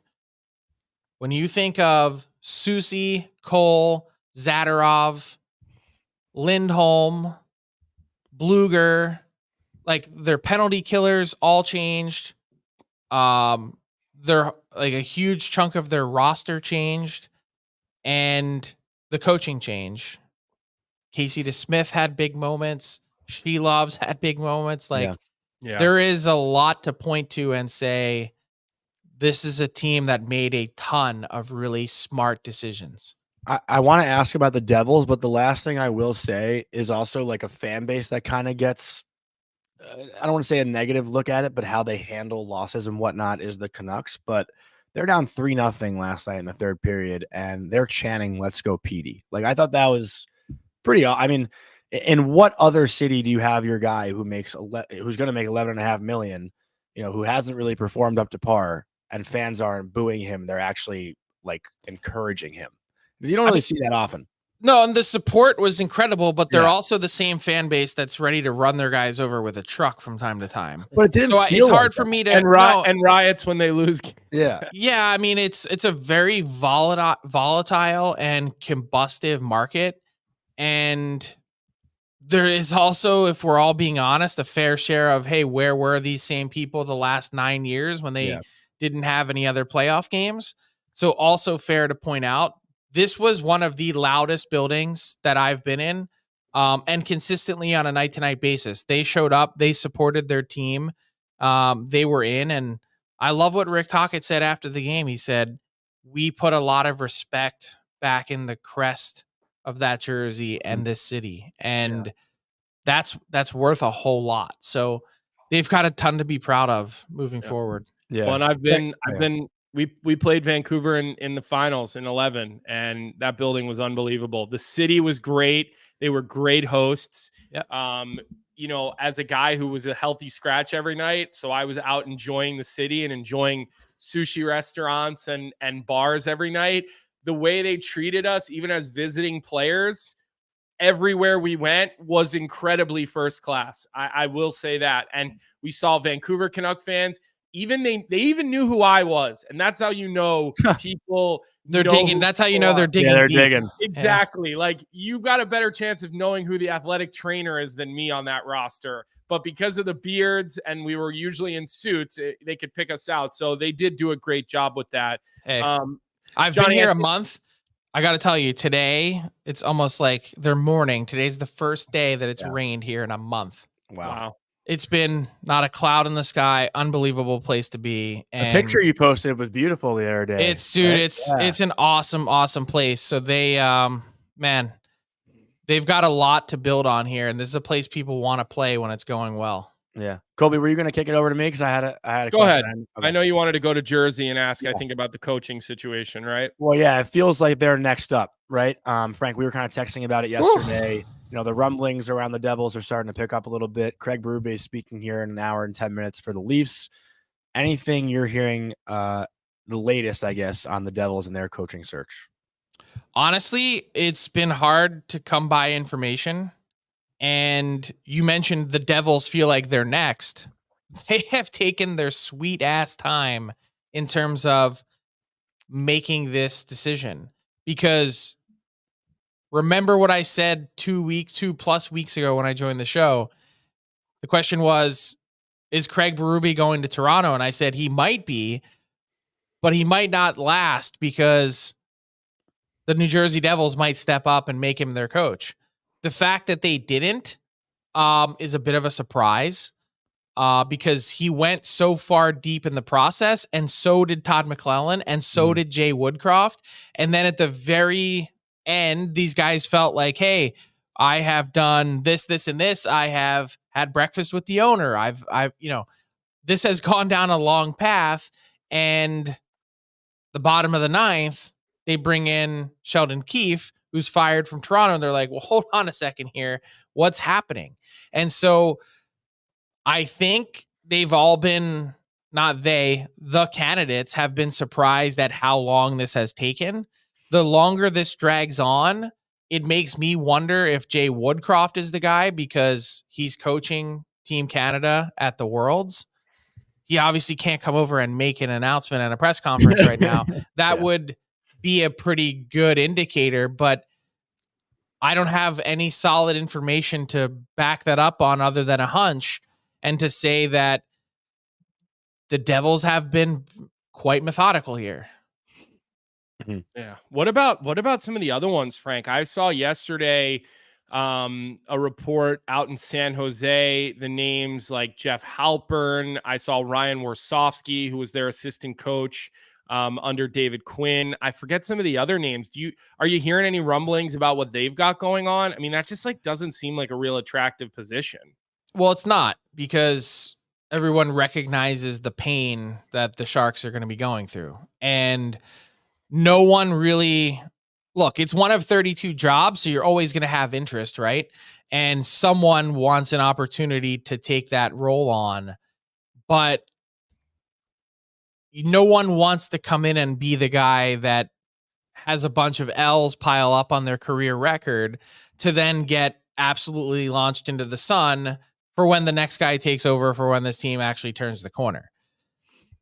When you think of Susie, Cole, Zadorov, Lindholm, Bluger, like their penalty killers all changed. They're like a huge chunk of their roster changed, and the coaching change. Casey DeSmith had big moments. Shelov's had big moments. There is a lot to point to and say, this is a team that made a ton of really smart decisions. I want to ask about the Devils, but the last thing I will say is also like a fan base that kind of gets, I don't want to say a negative look at it, but how they handle losses and whatnot is the Canucks. But they're down 3-0 last night in the third period, and they're chanting, "Let's go, Petey." Like, I thought that was pretty, I mean, in what other city do you have your guy who makes, who's going to make $11.5 million, who hasn't really performed up to par, and fans aren't booing him? They're actually like encouraging him. You don't really see that often. No, and the support was incredible, but they're also the same fan base that's ready to run their guys over with a truck from time to time. But it didn't feel it's hard for me to and riots when they lose. Yeah. I mean, it's a very volatile and combustive market, and there is also, if we're all being honest, a fair share of, hey, where were these same people the last 9 years when they didn't have any other playoff games? So also fair to point out, this was one of the loudest buildings that I've been in, and consistently on a night-to-night basis. They showed up. They supported their team. They were in, and I love what Rick Tocchet said after the game. He said, we put a lot of respect back in the crest of that jersey and this city, and that's worth a whole lot. So they've got a ton to be proud of moving forward. Yeah. Well, and I've been. We played Vancouver in the finals in 11, and that building was unbelievable. The city was great. They were great hosts. As a guy who was a healthy scratch every night, so I was out enjoying the city and enjoying sushi restaurants and bars every night. The way they treated us, even as visiting players, everywhere we went was incredibly first class. I will say that. And we saw Vancouver Canuck fans. Even they even knew who I was, and that's how people they're digging. That's how they're digging. They're deep. digging Exactly. Like, you got a better chance of knowing who the athletic trainer is than me on that roster. But because of the beards, and we were usually in suits, they could pick us out. So they did do a great job with that. Hey, I've Jonny, been here I a month. I got to tell you, today, it's almost like they're mourning. Today's the first day that it's rained here in a month. Wow. It's been not a cloud in the sky. Unbelievable place to be. And the picture you posted was beautiful the other day. It's an awesome place. So they, man, they've got a lot to build on here, and this is a place people want to play when it's going well. Yeah, Colby, were you going to kick it over to me? Because I had a Go question. ahead. Okay. I know you wanted to go to Jersey and ask, I think, about the coaching situation, right? Well, yeah, it feels like they're next up, right? Frank, we were kind of texting about it yesterday. You know, the rumblings around the Devils are starting to pick up a little bit. Craig Berube is speaking here in an hour and 10 minutes for the Leafs. Anything you're hearing, the latest, I guess, on the Devils and their coaching search? Honestly, it's been hard to come by information. And you mentioned the Devils feel like they're next. They have taken their sweet ass time in terms of making this decision, because remember what I said 2+ weeks ago when I joined the show. The question was, is Craig Berube going to Toronto? And I said he might be, but he might not last because the New Jersey Devils might step up and make him their coach. The fact that they didn't is a bit of a surprise because he went so far deep in the process, and so did Todd McClellan, and so did Jay Woodcroft. And then at the very end, these guys felt like, hey, I have done this, and this. I have had breakfast with the owner. I've, this has gone down a long path. And the bottom of the ninth, they bring in Sheldon Keefe, who's fired from Toronto. And they're like, well, hold on a second here. What's happening? And so I think they've all been, the candidates have been surprised at how long this has taken. The longer this drags on, it makes me wonder if Jay Woodcroft is the guy, because he's coaching Team Canada at the Worlds. He obviously can't come over and make an announcement at a press conference right now. That would be a pretty good indicator, but I don't have any solid information to back that up on other than a hunch, and to say that the Devils have been quite methodical here. Yeah. What about some of the other ones, Frank? I saw yesterday a report out in San Jose, the names like Jeff Halpern. I saw Ryan Warsofsky, who was their assistant coach under David Quinn. I forget some of the other names. Are you hearing any rumblings about what they've got going on? I mean, that just doesn't seem like a real attractive position. Well, it's not, because everyone recognizes the pain that the Sharks are going to be going through. And no one really, look, it's one of 32 jobs, so you're always going to have interest, right? And someone wants an opportunity to take that role on, but no one wants to come in and be the guy that has a bunch of L's pile up on their career record to then get absolutely launched into the sun for when the next guy takes over, for when this team actually turns the corner.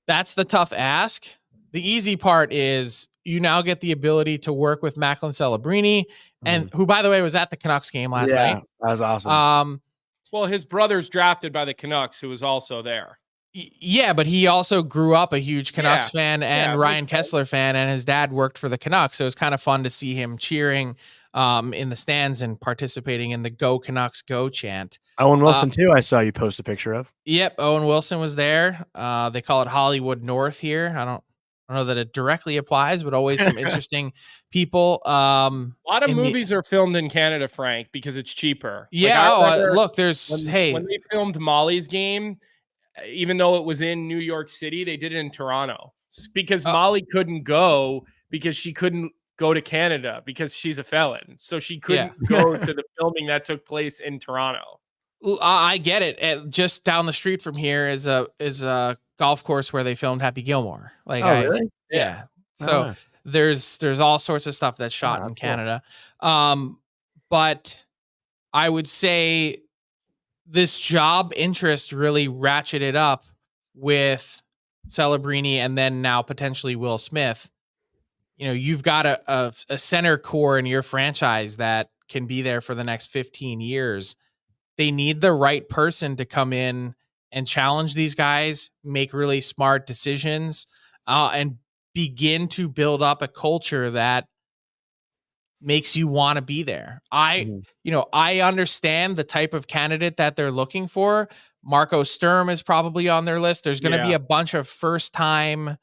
That's the tough ask. The easy part is you now get the ability to work with Macklin Celebrini, and who, by the way, was at the Canucks game last night. That was awesome. Well, his brother's drafted by the Canucks, who was also there. Yeah, but he also grew up a huge Canucks fan and Ryan Kessler fan, and his dad worked for the Canucks. So it was kind of fun to see him cheering in the stands and participating in the Go Canucks Go chant. Owen Wilson, too, I saw you post a picture of. Yep, Owen Wilson was there. They call it Hollywood North here. I don't know that it directly applies, but always some interesting people. A lot of movies are filmed in Canada, Frank, because it's cheaper. Yeah. Look, when they filmed Molly's game, even though it was in New York City, they did it in Toronto because Molly couldn't go because she couldn't go to Canada because she's a felon. So she couldn't go to the filming that took place in Toronto. I get it. Just down the street from here is a golf course where they filmed Happy Gilmore. Really? Yeah. So there's all sorts of stuff that's shot in Canada. Cool. But I would say this job interest really ratcheted up with Celebrini and then now potentially Will Smith. You know, you've got a center core in your franchise that can be there for the next 15 years. They need the right person to come in and challenge these guys, make really smart decisions, and begin to build up a culture that makes you want to be there. I understand the type of candidate that they're looking for. Marco Sturm is probably on their list. There's going to be a bunch of first-time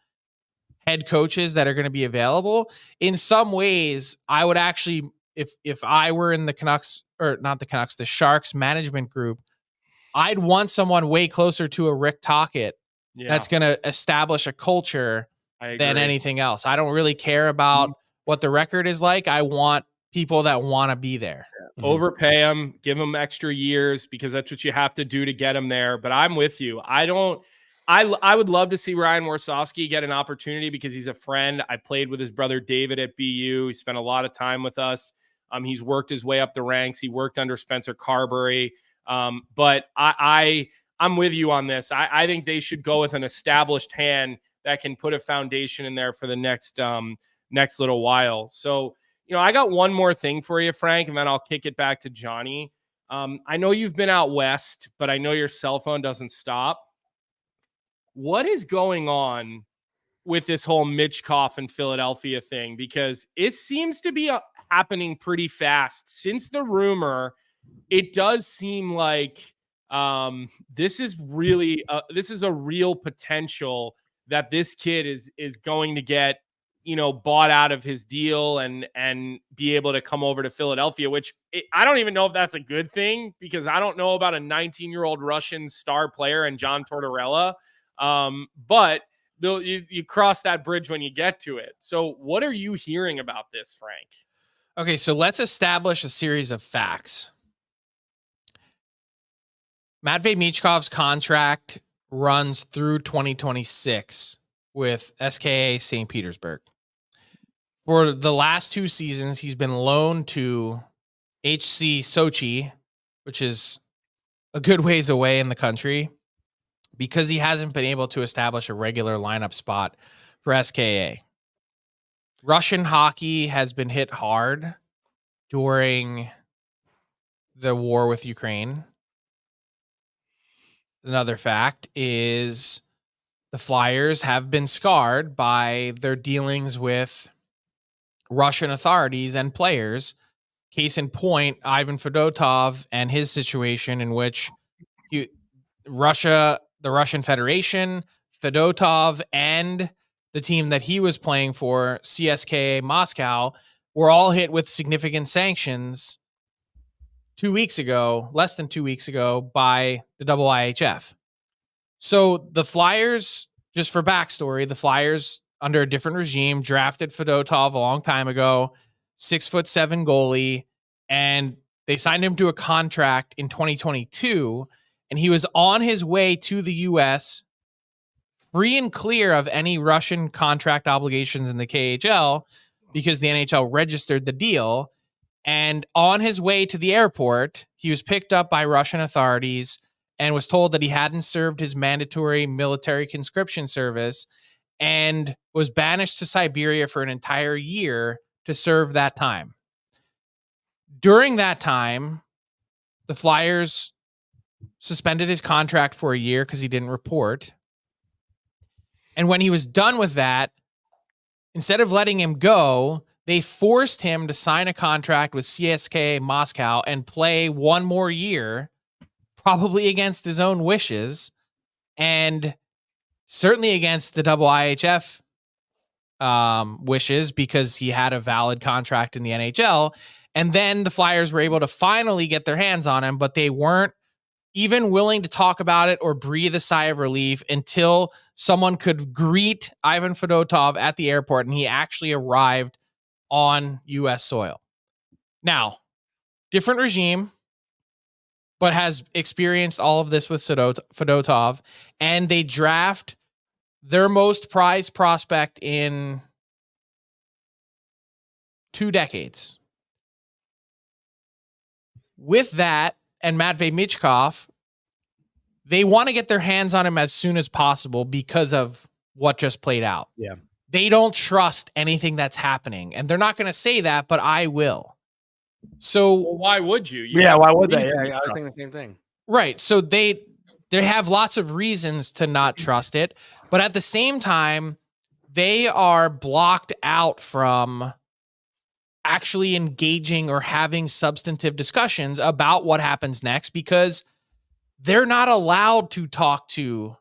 head coaches that are going to be available. In some ways, I would actually, if I were in the Canucks, or not the Canucks, the Sharks management group, I'd want someone way closer to a Rick Tocchet that's going to establish a culture than anything else. I don't really care about what the record is like. I want people that want to be there. Overpay them, give them extra years, because that's what you have to do to get them there. But I'm with you. I would love to see Ryan Warsofsky get an opportunity because he's a friend. I played with his brother David at BU. He spent a lot of time with us. He's worked his way up the ranks. He worked under Spencer Carberry. But I'm with you on this. I think they should go with an established hand that can put a foundation in there for the next little while. So, I got one more thing for you, Frank, and then I'll kick it back to Jonny. I know you've been out west, but I know your cell phone doesn't stop. What is going on with this whole Michkov and Philadelphia thing? Because it seems to be happening pretty fast. Since the rumor, it does seem like this is a real potential that this kid is going to get bought out of his deal and be able to come over to Philadelphia, which I don't even know if that's a good thing, because I don't know about a 19-year-old Russian star player and John Tortorella. But you cross that bridge when you get to it. So what are you hearing about this, Frank? Okay, so let's establish a series of facts. Matviei Michkov's contract runs through 2026 with SKA St. Petersburg. For the last 2 seasons, he's been loaned to HC Sochi, which is a good ways away in the country, because he hasn't been able to establish a regular lineup spot for SKA. Russian hockey has been hit hard during the war with Ukraine. Another fact is the Flyers have been scarred by their dealings with Russian authorities and players. Case in point, Ivan Fedotov and his situation, in which the Russian Federation, Fedotov, and the team that he was playing for, CSKA Moscow, were all hit with significant sanctions 2 weeks ago, less than 2 weeks ago, by the IIHF. So the Flyers, just for backstory, the Flyers, under a different regime, drafted Fedotov a long time ago, 6'7" goalie, and they signed him to a contract in 2022, and he was on his way to the U.S., free and clear of any Russian contract obligations in the KHL, because the NHL registered the deal. And on his way to the airport, he was picked up by Russian authorities and was told that he hadn't served his mandatory military conscription service, and was banished to Siberia for an entire year to serve that time. During that time, the Flyers suspended his contract for a year because he didn't report. And when he was done with that, instead of letting him go, they forced him to sign a contract with CSKA Moscow and play one more year, probably against his own wishes, and certainly against the IIHF wishes, because he had a valid contract in the NHL. And then the Flyers were able to finally get their hands on him, but they weren't even willing to talk about it or breathe a sigh of relief until someone could greet Ivan Fedotov at the airport, and he actually arrived on U.S. soil. Now, different regime, but has experienced all of this with Fedotov, and they draft their most prized prospect in 2 decades. With that, and Matviei Michkov, they want to get their hands on him as soon as possible because of what just played out. Yeah. They don't trust anything that's happening, and they're not going to say that, but I will. So why would you? Why would they? Yeah, I was thinking the same thing. Right. So they have lots of reasons to not trust it, but at the same time, they are blocked out from actually engaging or having substantive discussions about what happens next because they're not allowed to talk to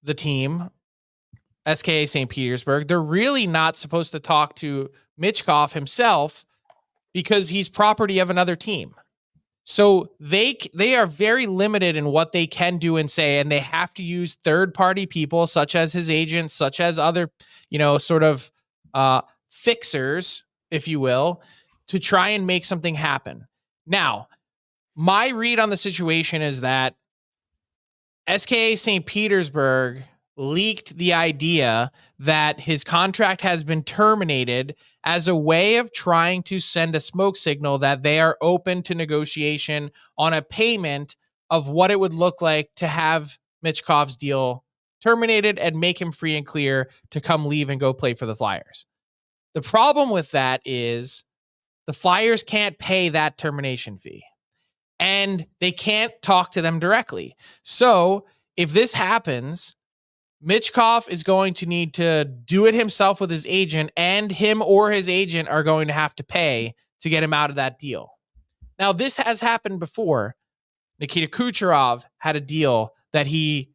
the team, SKA St. Petersburg. They're really not supposed to talk to Michkov himself because he's property of another team. So they are very limited in what they can do and say, and they have to use third-party people such as his agents, such as other, sort of fixers, if you will, to try and make something happen. Now, my read on the situation is that SKA St. Petersburg leaked the idea that his contract has been terminated as a way of trying to send a smoke signal that they are open to negotiation on a payment of what it would look like to have Michkov's deal terminated and make him free and clear to come leave and go play for the Flyers. The problem with that is the Flyers can't pay that termination fee and they can't talk to them directly. So if this happens, Michkov is going to need to do it himself with his agent, and him or his agent are going to have to pay to get him out of that deal. Now, this has happened before. Nikita Kucherov had a deal that he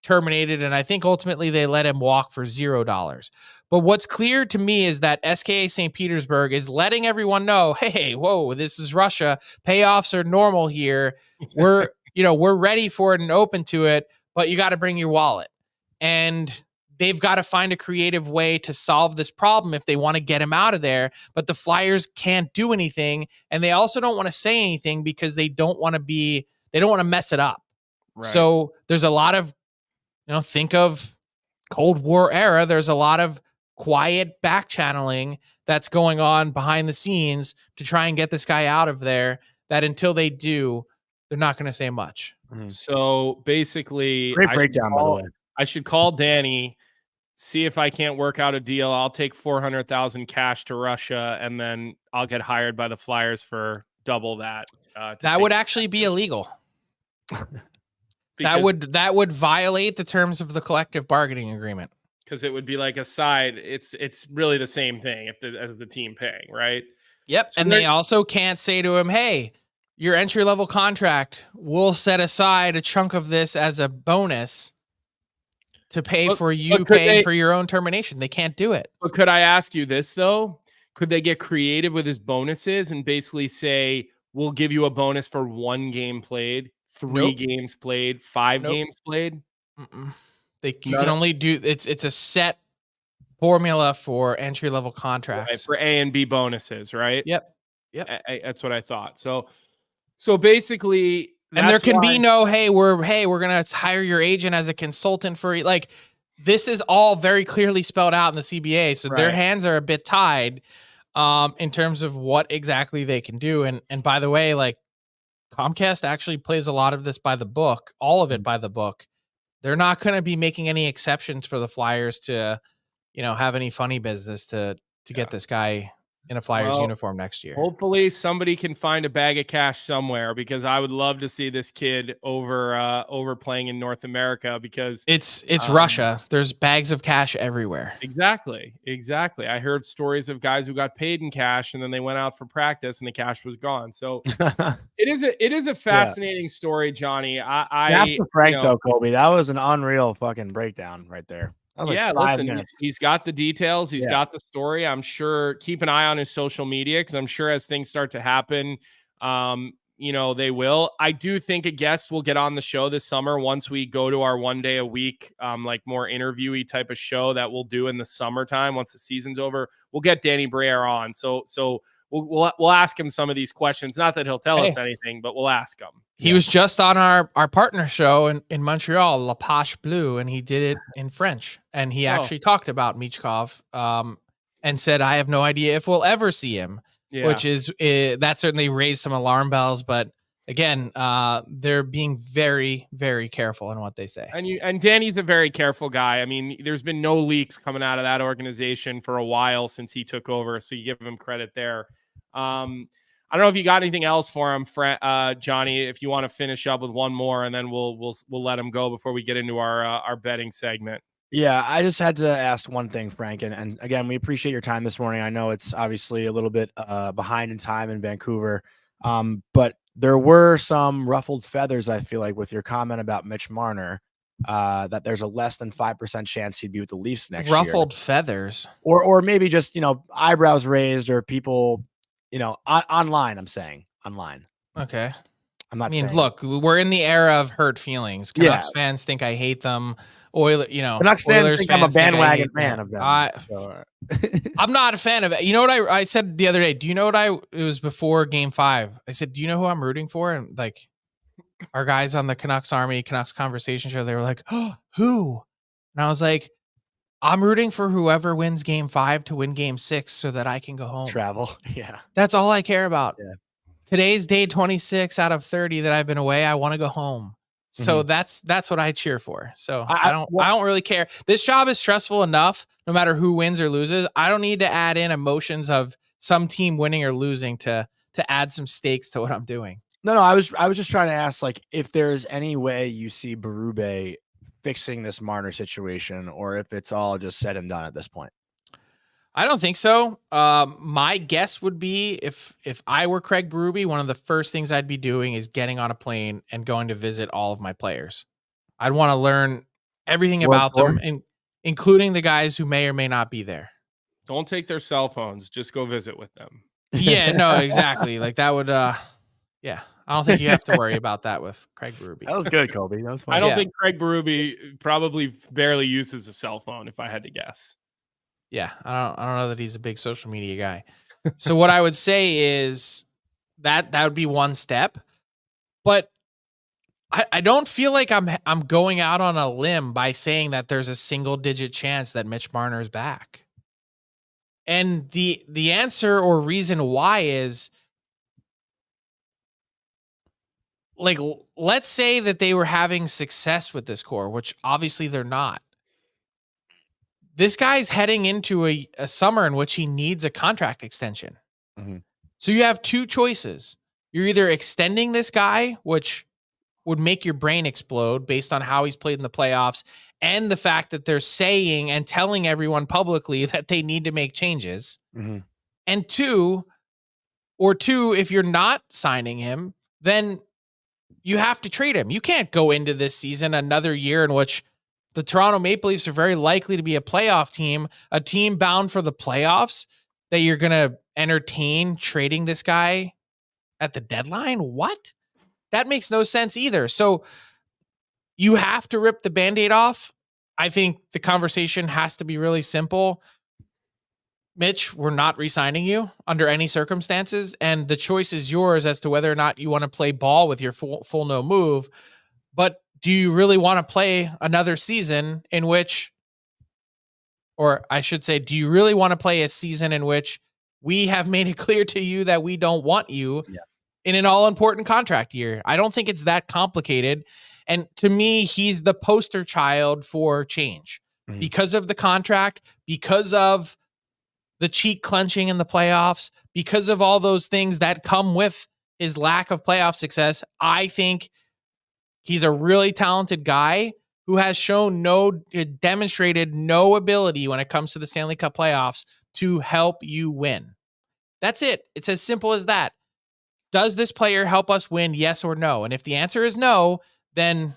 terminated, and I think ultimately they let him walk for $0. But what's clear to me is that SKA St. Petersburg is letting everyone know, hey, whoa, this is Russia. Payoffs are normal here. We're ready for it and open to it, but you got to bring your wallet. And they've got to find a creative way to solve this problem if they want to get him out of there. But the Flyers can't do anything. And they also don't want to say anything because they don't want to mess it up. Right. So there's a lot of, think of Cold War era. There's a lot of quiet back channeling that's going on behind the scenes to try and get this guy out of there, that until they do, they're not going to say much. Mm-hmm. So basically, great breakdown, by the way. I should call Danny, see if I can't work out a deal. I'll take $400,000 cash to Russia, and then I'll get hired by the Flyers for double that. That would actually be illegal. That would violate the terms of the collective bargaining agreement. Because it would be like a side. It's really the same thing as the team paying, right? Yep. So and they also can't say to him, hey, your entry-level contract, we'll set aside a chunk of this as a bonus to pay for you paying for your own termination. They can't do it. But could I ask you this, though? Could they get creative with his bonuses and basically say, we'll give you a bonus for 1 game played, 3 games played, 5 games played? You can only do it's a set formula for entry-level contracts. Right, for A and B bonuses, right? Yep. That's what I thought. So basically... And there can be no, we're going to hire your agent as a consultant for, like, this is all very clearly spelled out in the CBA. So their hands are a bit tied in terms of what exactly they can do. And by the way, like, Comcast actually plays a lot of this by the book, all of it by the book. They're not going to be making any exceptions for the Flyers to, have any funny business to get this guy in a Flyers uniform next year. Hopefully somebody can find a bag of cash somewhere, because I would love to see this kid over playing in North America, because it's Russia. There's bags of cash everywhere. Exactly. I heard stories of guys who got paid in cash and then they went out for practice and the cash was gone. So it is a fascinating story, Johnny. That's for Frank though, Colby. That was an unreal fucking breakdown right there. Listen, he's got the details. He's got the story. I'm sure keep an eye on his social media, because I'm sure as things start to happen, they will. I do think a guest will get on the show this summer once we go to our 1 day a week, like more interviewee type of show that we'll do in the summertime once the season's over. We'll get Danny Breyer on. So we'll ask him some of these questions. Not that he'll tell us anything, but we'll ask him. He was just on our partner show in Montreal, La Page Bleue, and he did it in French. And he actually talked about Michkov and said, I have no idea if we'll ever see him, which is that certainly raised some alarm bells. But again, they're being very, very careful in what they say. And Danny's a very careful guy. I mean, there's been no leaks coming out of that organization for a while since he took over. So you give him credit there. I don't know if you got anything else for him, Johnny, if you want to finish up with one more, and then we'll let him go before we get into our betting segment. Yeah, I just had to ask one thing, Frank, and again, we appreciate your time this morning. I know it's obviously a little bit behind in time in Vancouver, but there were some ruffled feathers, I feel like, with your comment about Mitch Marner, that there's a less than 5% chance he'd be with the Leafs next year. Ruffled feathers. Or maybe just, eyebrows raised or people, online, I'm saying. Online. Okay. I'm not I mean, saying. look, we're in the era of hurt feelings. Canucks fans think I hate them. Canucks fans Oilers think I'm a bandwagon fan of them. I'm not a fan of it. You know what I said the other day? Do you know what it was before game 5? I said, do you know who I'm rooting for? And like our guys on the Canucks Army, Canucks Conversation show, they were like, oh, who? And I was like, I'm rooting for whoever wins game 5 to win game 6 so that I can go home. Travel. Yeah. That's all I care about. Yeah. Today's day 26 out of 30 that I've been away. I want to go home. So that's what I cheer for. So I don't really care. This job is stressful enough, no matter who wins or loses. I don't need to add in emotions of some team winning or losing to add some stakes to what I'm doing. No, I was just trying to ask, like, if there's any way you see Berube fixing this Marner situation, or if it's all just said and done at this point. I don't think so. My guess would be if I were Craig Berube, one of the first things I'd be doing is getting on a plane and going to visit all of my players. I'd want to learn everything about them, including the guys who may or may not be there. Don't take their cell phones. Just go visit with them. Yeah, no, exactly. Like that would, I don't think you have to worry about that with Craig Berube. That was good, Colby. That was fun. I don't think Craig Berube probably barely uses a cell phone, if I had to guess. Yeah, I don't know that he's a big social media guy. So what I would say is that would be one step, but I don't feel like I'm going out on a limb by saying that there's a single digit chance that Mitch Marner is back. And the answer or reason why is, like, let's say that they were having success with this core, which obviously they're not. This guy's heading into a summer in which he needs a contract extension. Mm-hmm. So you have two choices. You're either extending this guy, which would make your brain explode based on how he's played in the playoffs and the fact that they're saying and telling everyone publicly that they need to make changes. Mm-hmm. And two, if you're not signing him, then you have to trade him. You can't go into this season another year in which the Toronto Maple Leafs are very likely to be a playoff team, a team bound for the playoffs, that you're going to entertain trading this guy at the deadline. What? That makes no sense either. So you have to rip the Band-Aid off. I think the conversation has to be really simple. Mitch, we're not re-signing you under any circumstances, and the choice is yours as to whether or not you want to play ball with your full no move. But do you really want to play another season in which, or I should say, do you really want to play a season in which we have made it clear to you that we don't want you in an all-important contract year? I don't think it's that complicated. And to me, he's the poster child for change because of the contract, because of the cheek clenching in the playoffs, because of all those things that come with his lack of playoff success. I think he's a really talented guy who has demonstrated no ability when it comes to the Stanley Cup playoffs to help you win. That's it. It's as simple as that. Does this player help us win? Yes or no? And if the answer is no, then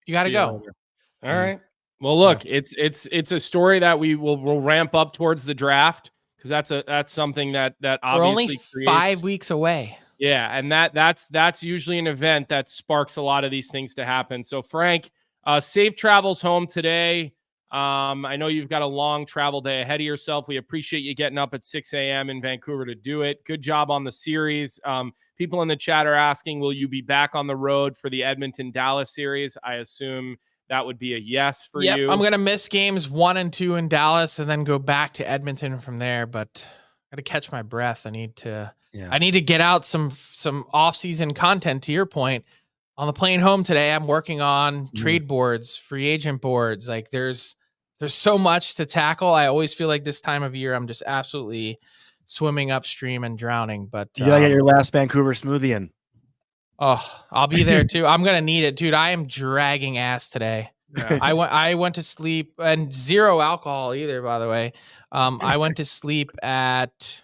you got to go. All right. Well, look, it's a story that we'll ramp up towards the draft, because that's something that obviously we're only creates 5 weeks away. Yeah, and that's usually an event that sparks a lot of these things to happen. So, Frank, safe travels home today. I know you've got a long travel day ahead of yourself. We appreciate you getting up at 6 a.m. in Vancouver to do it. Good job on the series. People in the chat are asking, will you be back on the road for the Edmonton-Dallas series? I assume that would be a yes for you. I'm going to miss games 1 and 2 in Dallas and then go back to Edmonton from there, but I got to catch my breath. I need to get out some off-season content, to your point. On the plane home today, I'm working on trade boards, free agent boards. Like there's so much to tackle. I always feel like this time of year, I'm just absolutely swimming upstream and drowning. But you gotta get your last Vancouver smoothie in. Oh, I'll be there too. I'm going to need it, dude. I am dragging ass today. Yeah. I went to sleep, and zero alcohol either, by the way. I went to sleep at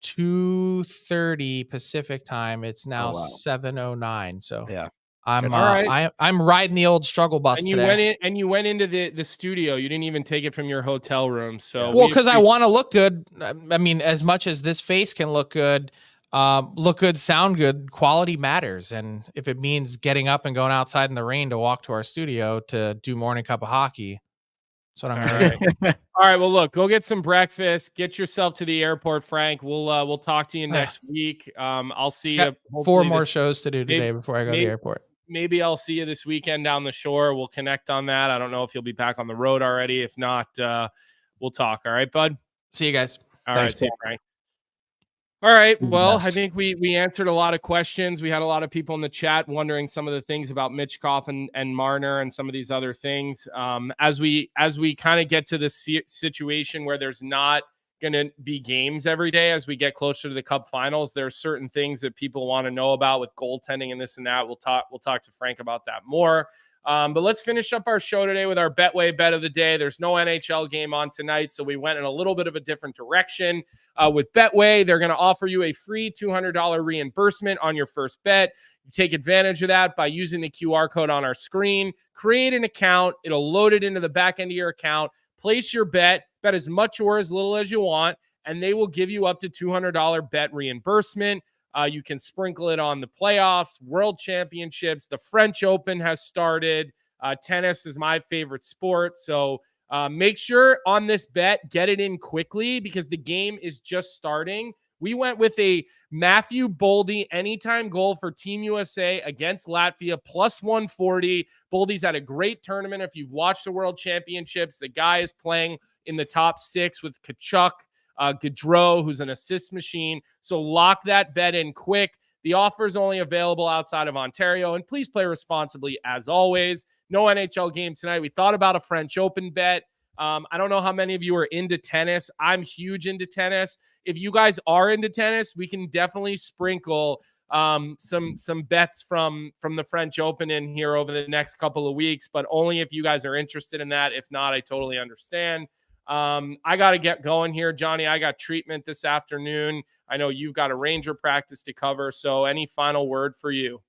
2:30 Pacific time. It's now 7:09. So yeah, I'm all right. I'm riding the old struggle bus And you today. went into the studio. You didn't even take it from your hotel room. So well, because I want to look good. I mean, as much as this face can look good, sound good, quality matters. And if it means getting up and going outside in the rain to walk to our studio to do morning cup of hockey, that's what I'm doing. All right. Well, look, go get some breakfast. Get yourself to the airport, Frank. We'll talk to you next week. I'll see you. 4 more shows to do today before I go to the airport. Maybe I'll see you this weekend down the shore. We'll connect on that. I don't know if you'll be back on the road already. If not, we'll talk. All right, bud. See you guys. All right. See you, Frank. All right. Well, I think we answered a lot of questions. We had a lot of people in the chat wondering some of the things about Michkov and Marner and some of these other things. As we kind of get to the situation where there's not going to be games every day as we get closer to the Cup finals, there are certain things that people want to know about with goaltending and this and that. We'll talk to Frank about that more. But let's finish up our show today with our Betway bet of the day. There's no NHL game on tonight, so we went in a little bit of a different direction. With Betway, they're going to offer you a free $200 reimbursement on your first bet. You take advantage of that by using the QR code on our screen. Create an account. It'll load it into the back end of your account. Place your bet as much or as little as you want, and they will give you up to $200 bet reimbursement. You can sprinkle it on the playoffs, world championships. The French Open has started. Tennis is my favorite sport. So make sure on this bet, get it in quickly because the game is just starting. We went with a Matthew Boldy anytime goal for Team USA against Latvia, plus 140. Boldy's had a great tournament. If you've watched the World Championships, the guy is playing in the top 6 with Kachuk, Gaudreau, who's an assist machine. So lock that bet in quick. The offer is only available outside of Ontario. And please play responsibly as always. No NHL game tonight. We thought about a French Open bet. I don't know how many of you are into tennis. I'm huge into tennis. If you guys are into tennis, we can definitely sprinkle some bets from the French Open in here over the next couple of weeks, but only if you guys are interested in that. If not, I totally understand. I got to get going here, Johnny. I got treatment this afternoon. I know you've got a Ranger practice to cover. So any final word for you?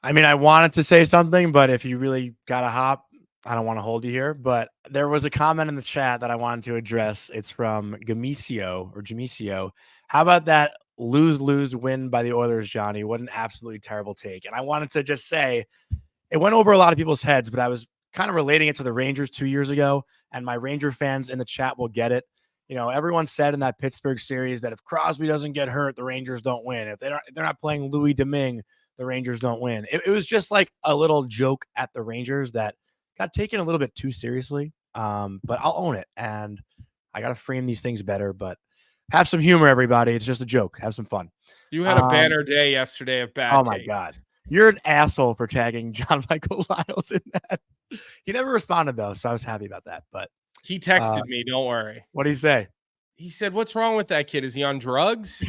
I mean, I wanted to say something, but if you really got to hop, I don't want to hold you here. But there was a comment in the chat that I wanted to address. It's from Gamicio. How about that lose win by the Oilers, Johnny? What an absolutely terrible take. And I wanted to just say it went over a lot of people's heads, but I was kind of relating it to the Rangers 2 years ago, and my Ranger fans in the chat will get it. You know, everyone said in that Pittsburgh series that if Crosby doesn't get hurt, the Rangers don't win. If they're not playing Louis Domingue, the Rangers don't win. It was just like a little joke at the Rangers that got taken a little bit too seriously. But I'll own it, and I got to frame these things better. But have some humor, everybody. It's just a joke. Have some fun. You had a banner day yesterday of bad. Oh my God. You're an asshole for tagging John Michael Lyles in that. He never responded though, so I was happy about that. But he texted me, don't worry. What did he say? He said, "What's wrong with that kid? Is he on drugs?"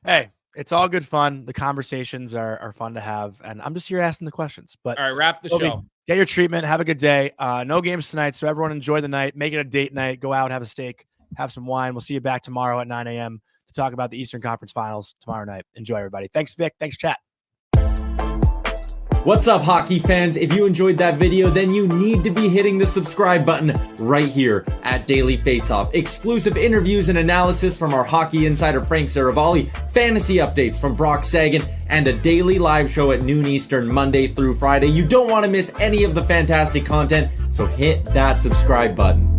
Hey, it's all good fun. The conversations are fun to have, and I'm just here asking the questions. But all right, wrap the show. Get your treatment. Have a good day. No games tonight, so everyone enjoy the night. Make it a date night. Go out, have a steak, have some wine. We'll see you back tomorrow at 9 a.m. to talk about the Eastern Conference Finals tomorrow night. Enjoy, everybody. Thanks, Vic. Thanks, chat. What's up, hockey fans? If you enjoyed that video, then you need to be hitting the subscribe button right here at Daily Faceoff. Exclusive interviews and analysis from our hockey insider Frank Seravalli, fantasy updates from Brock Sagan, and a daily live show at noon Eastern, Monday through Friday. You don't want to miss any of the fantastic content, so hit that subscribe button.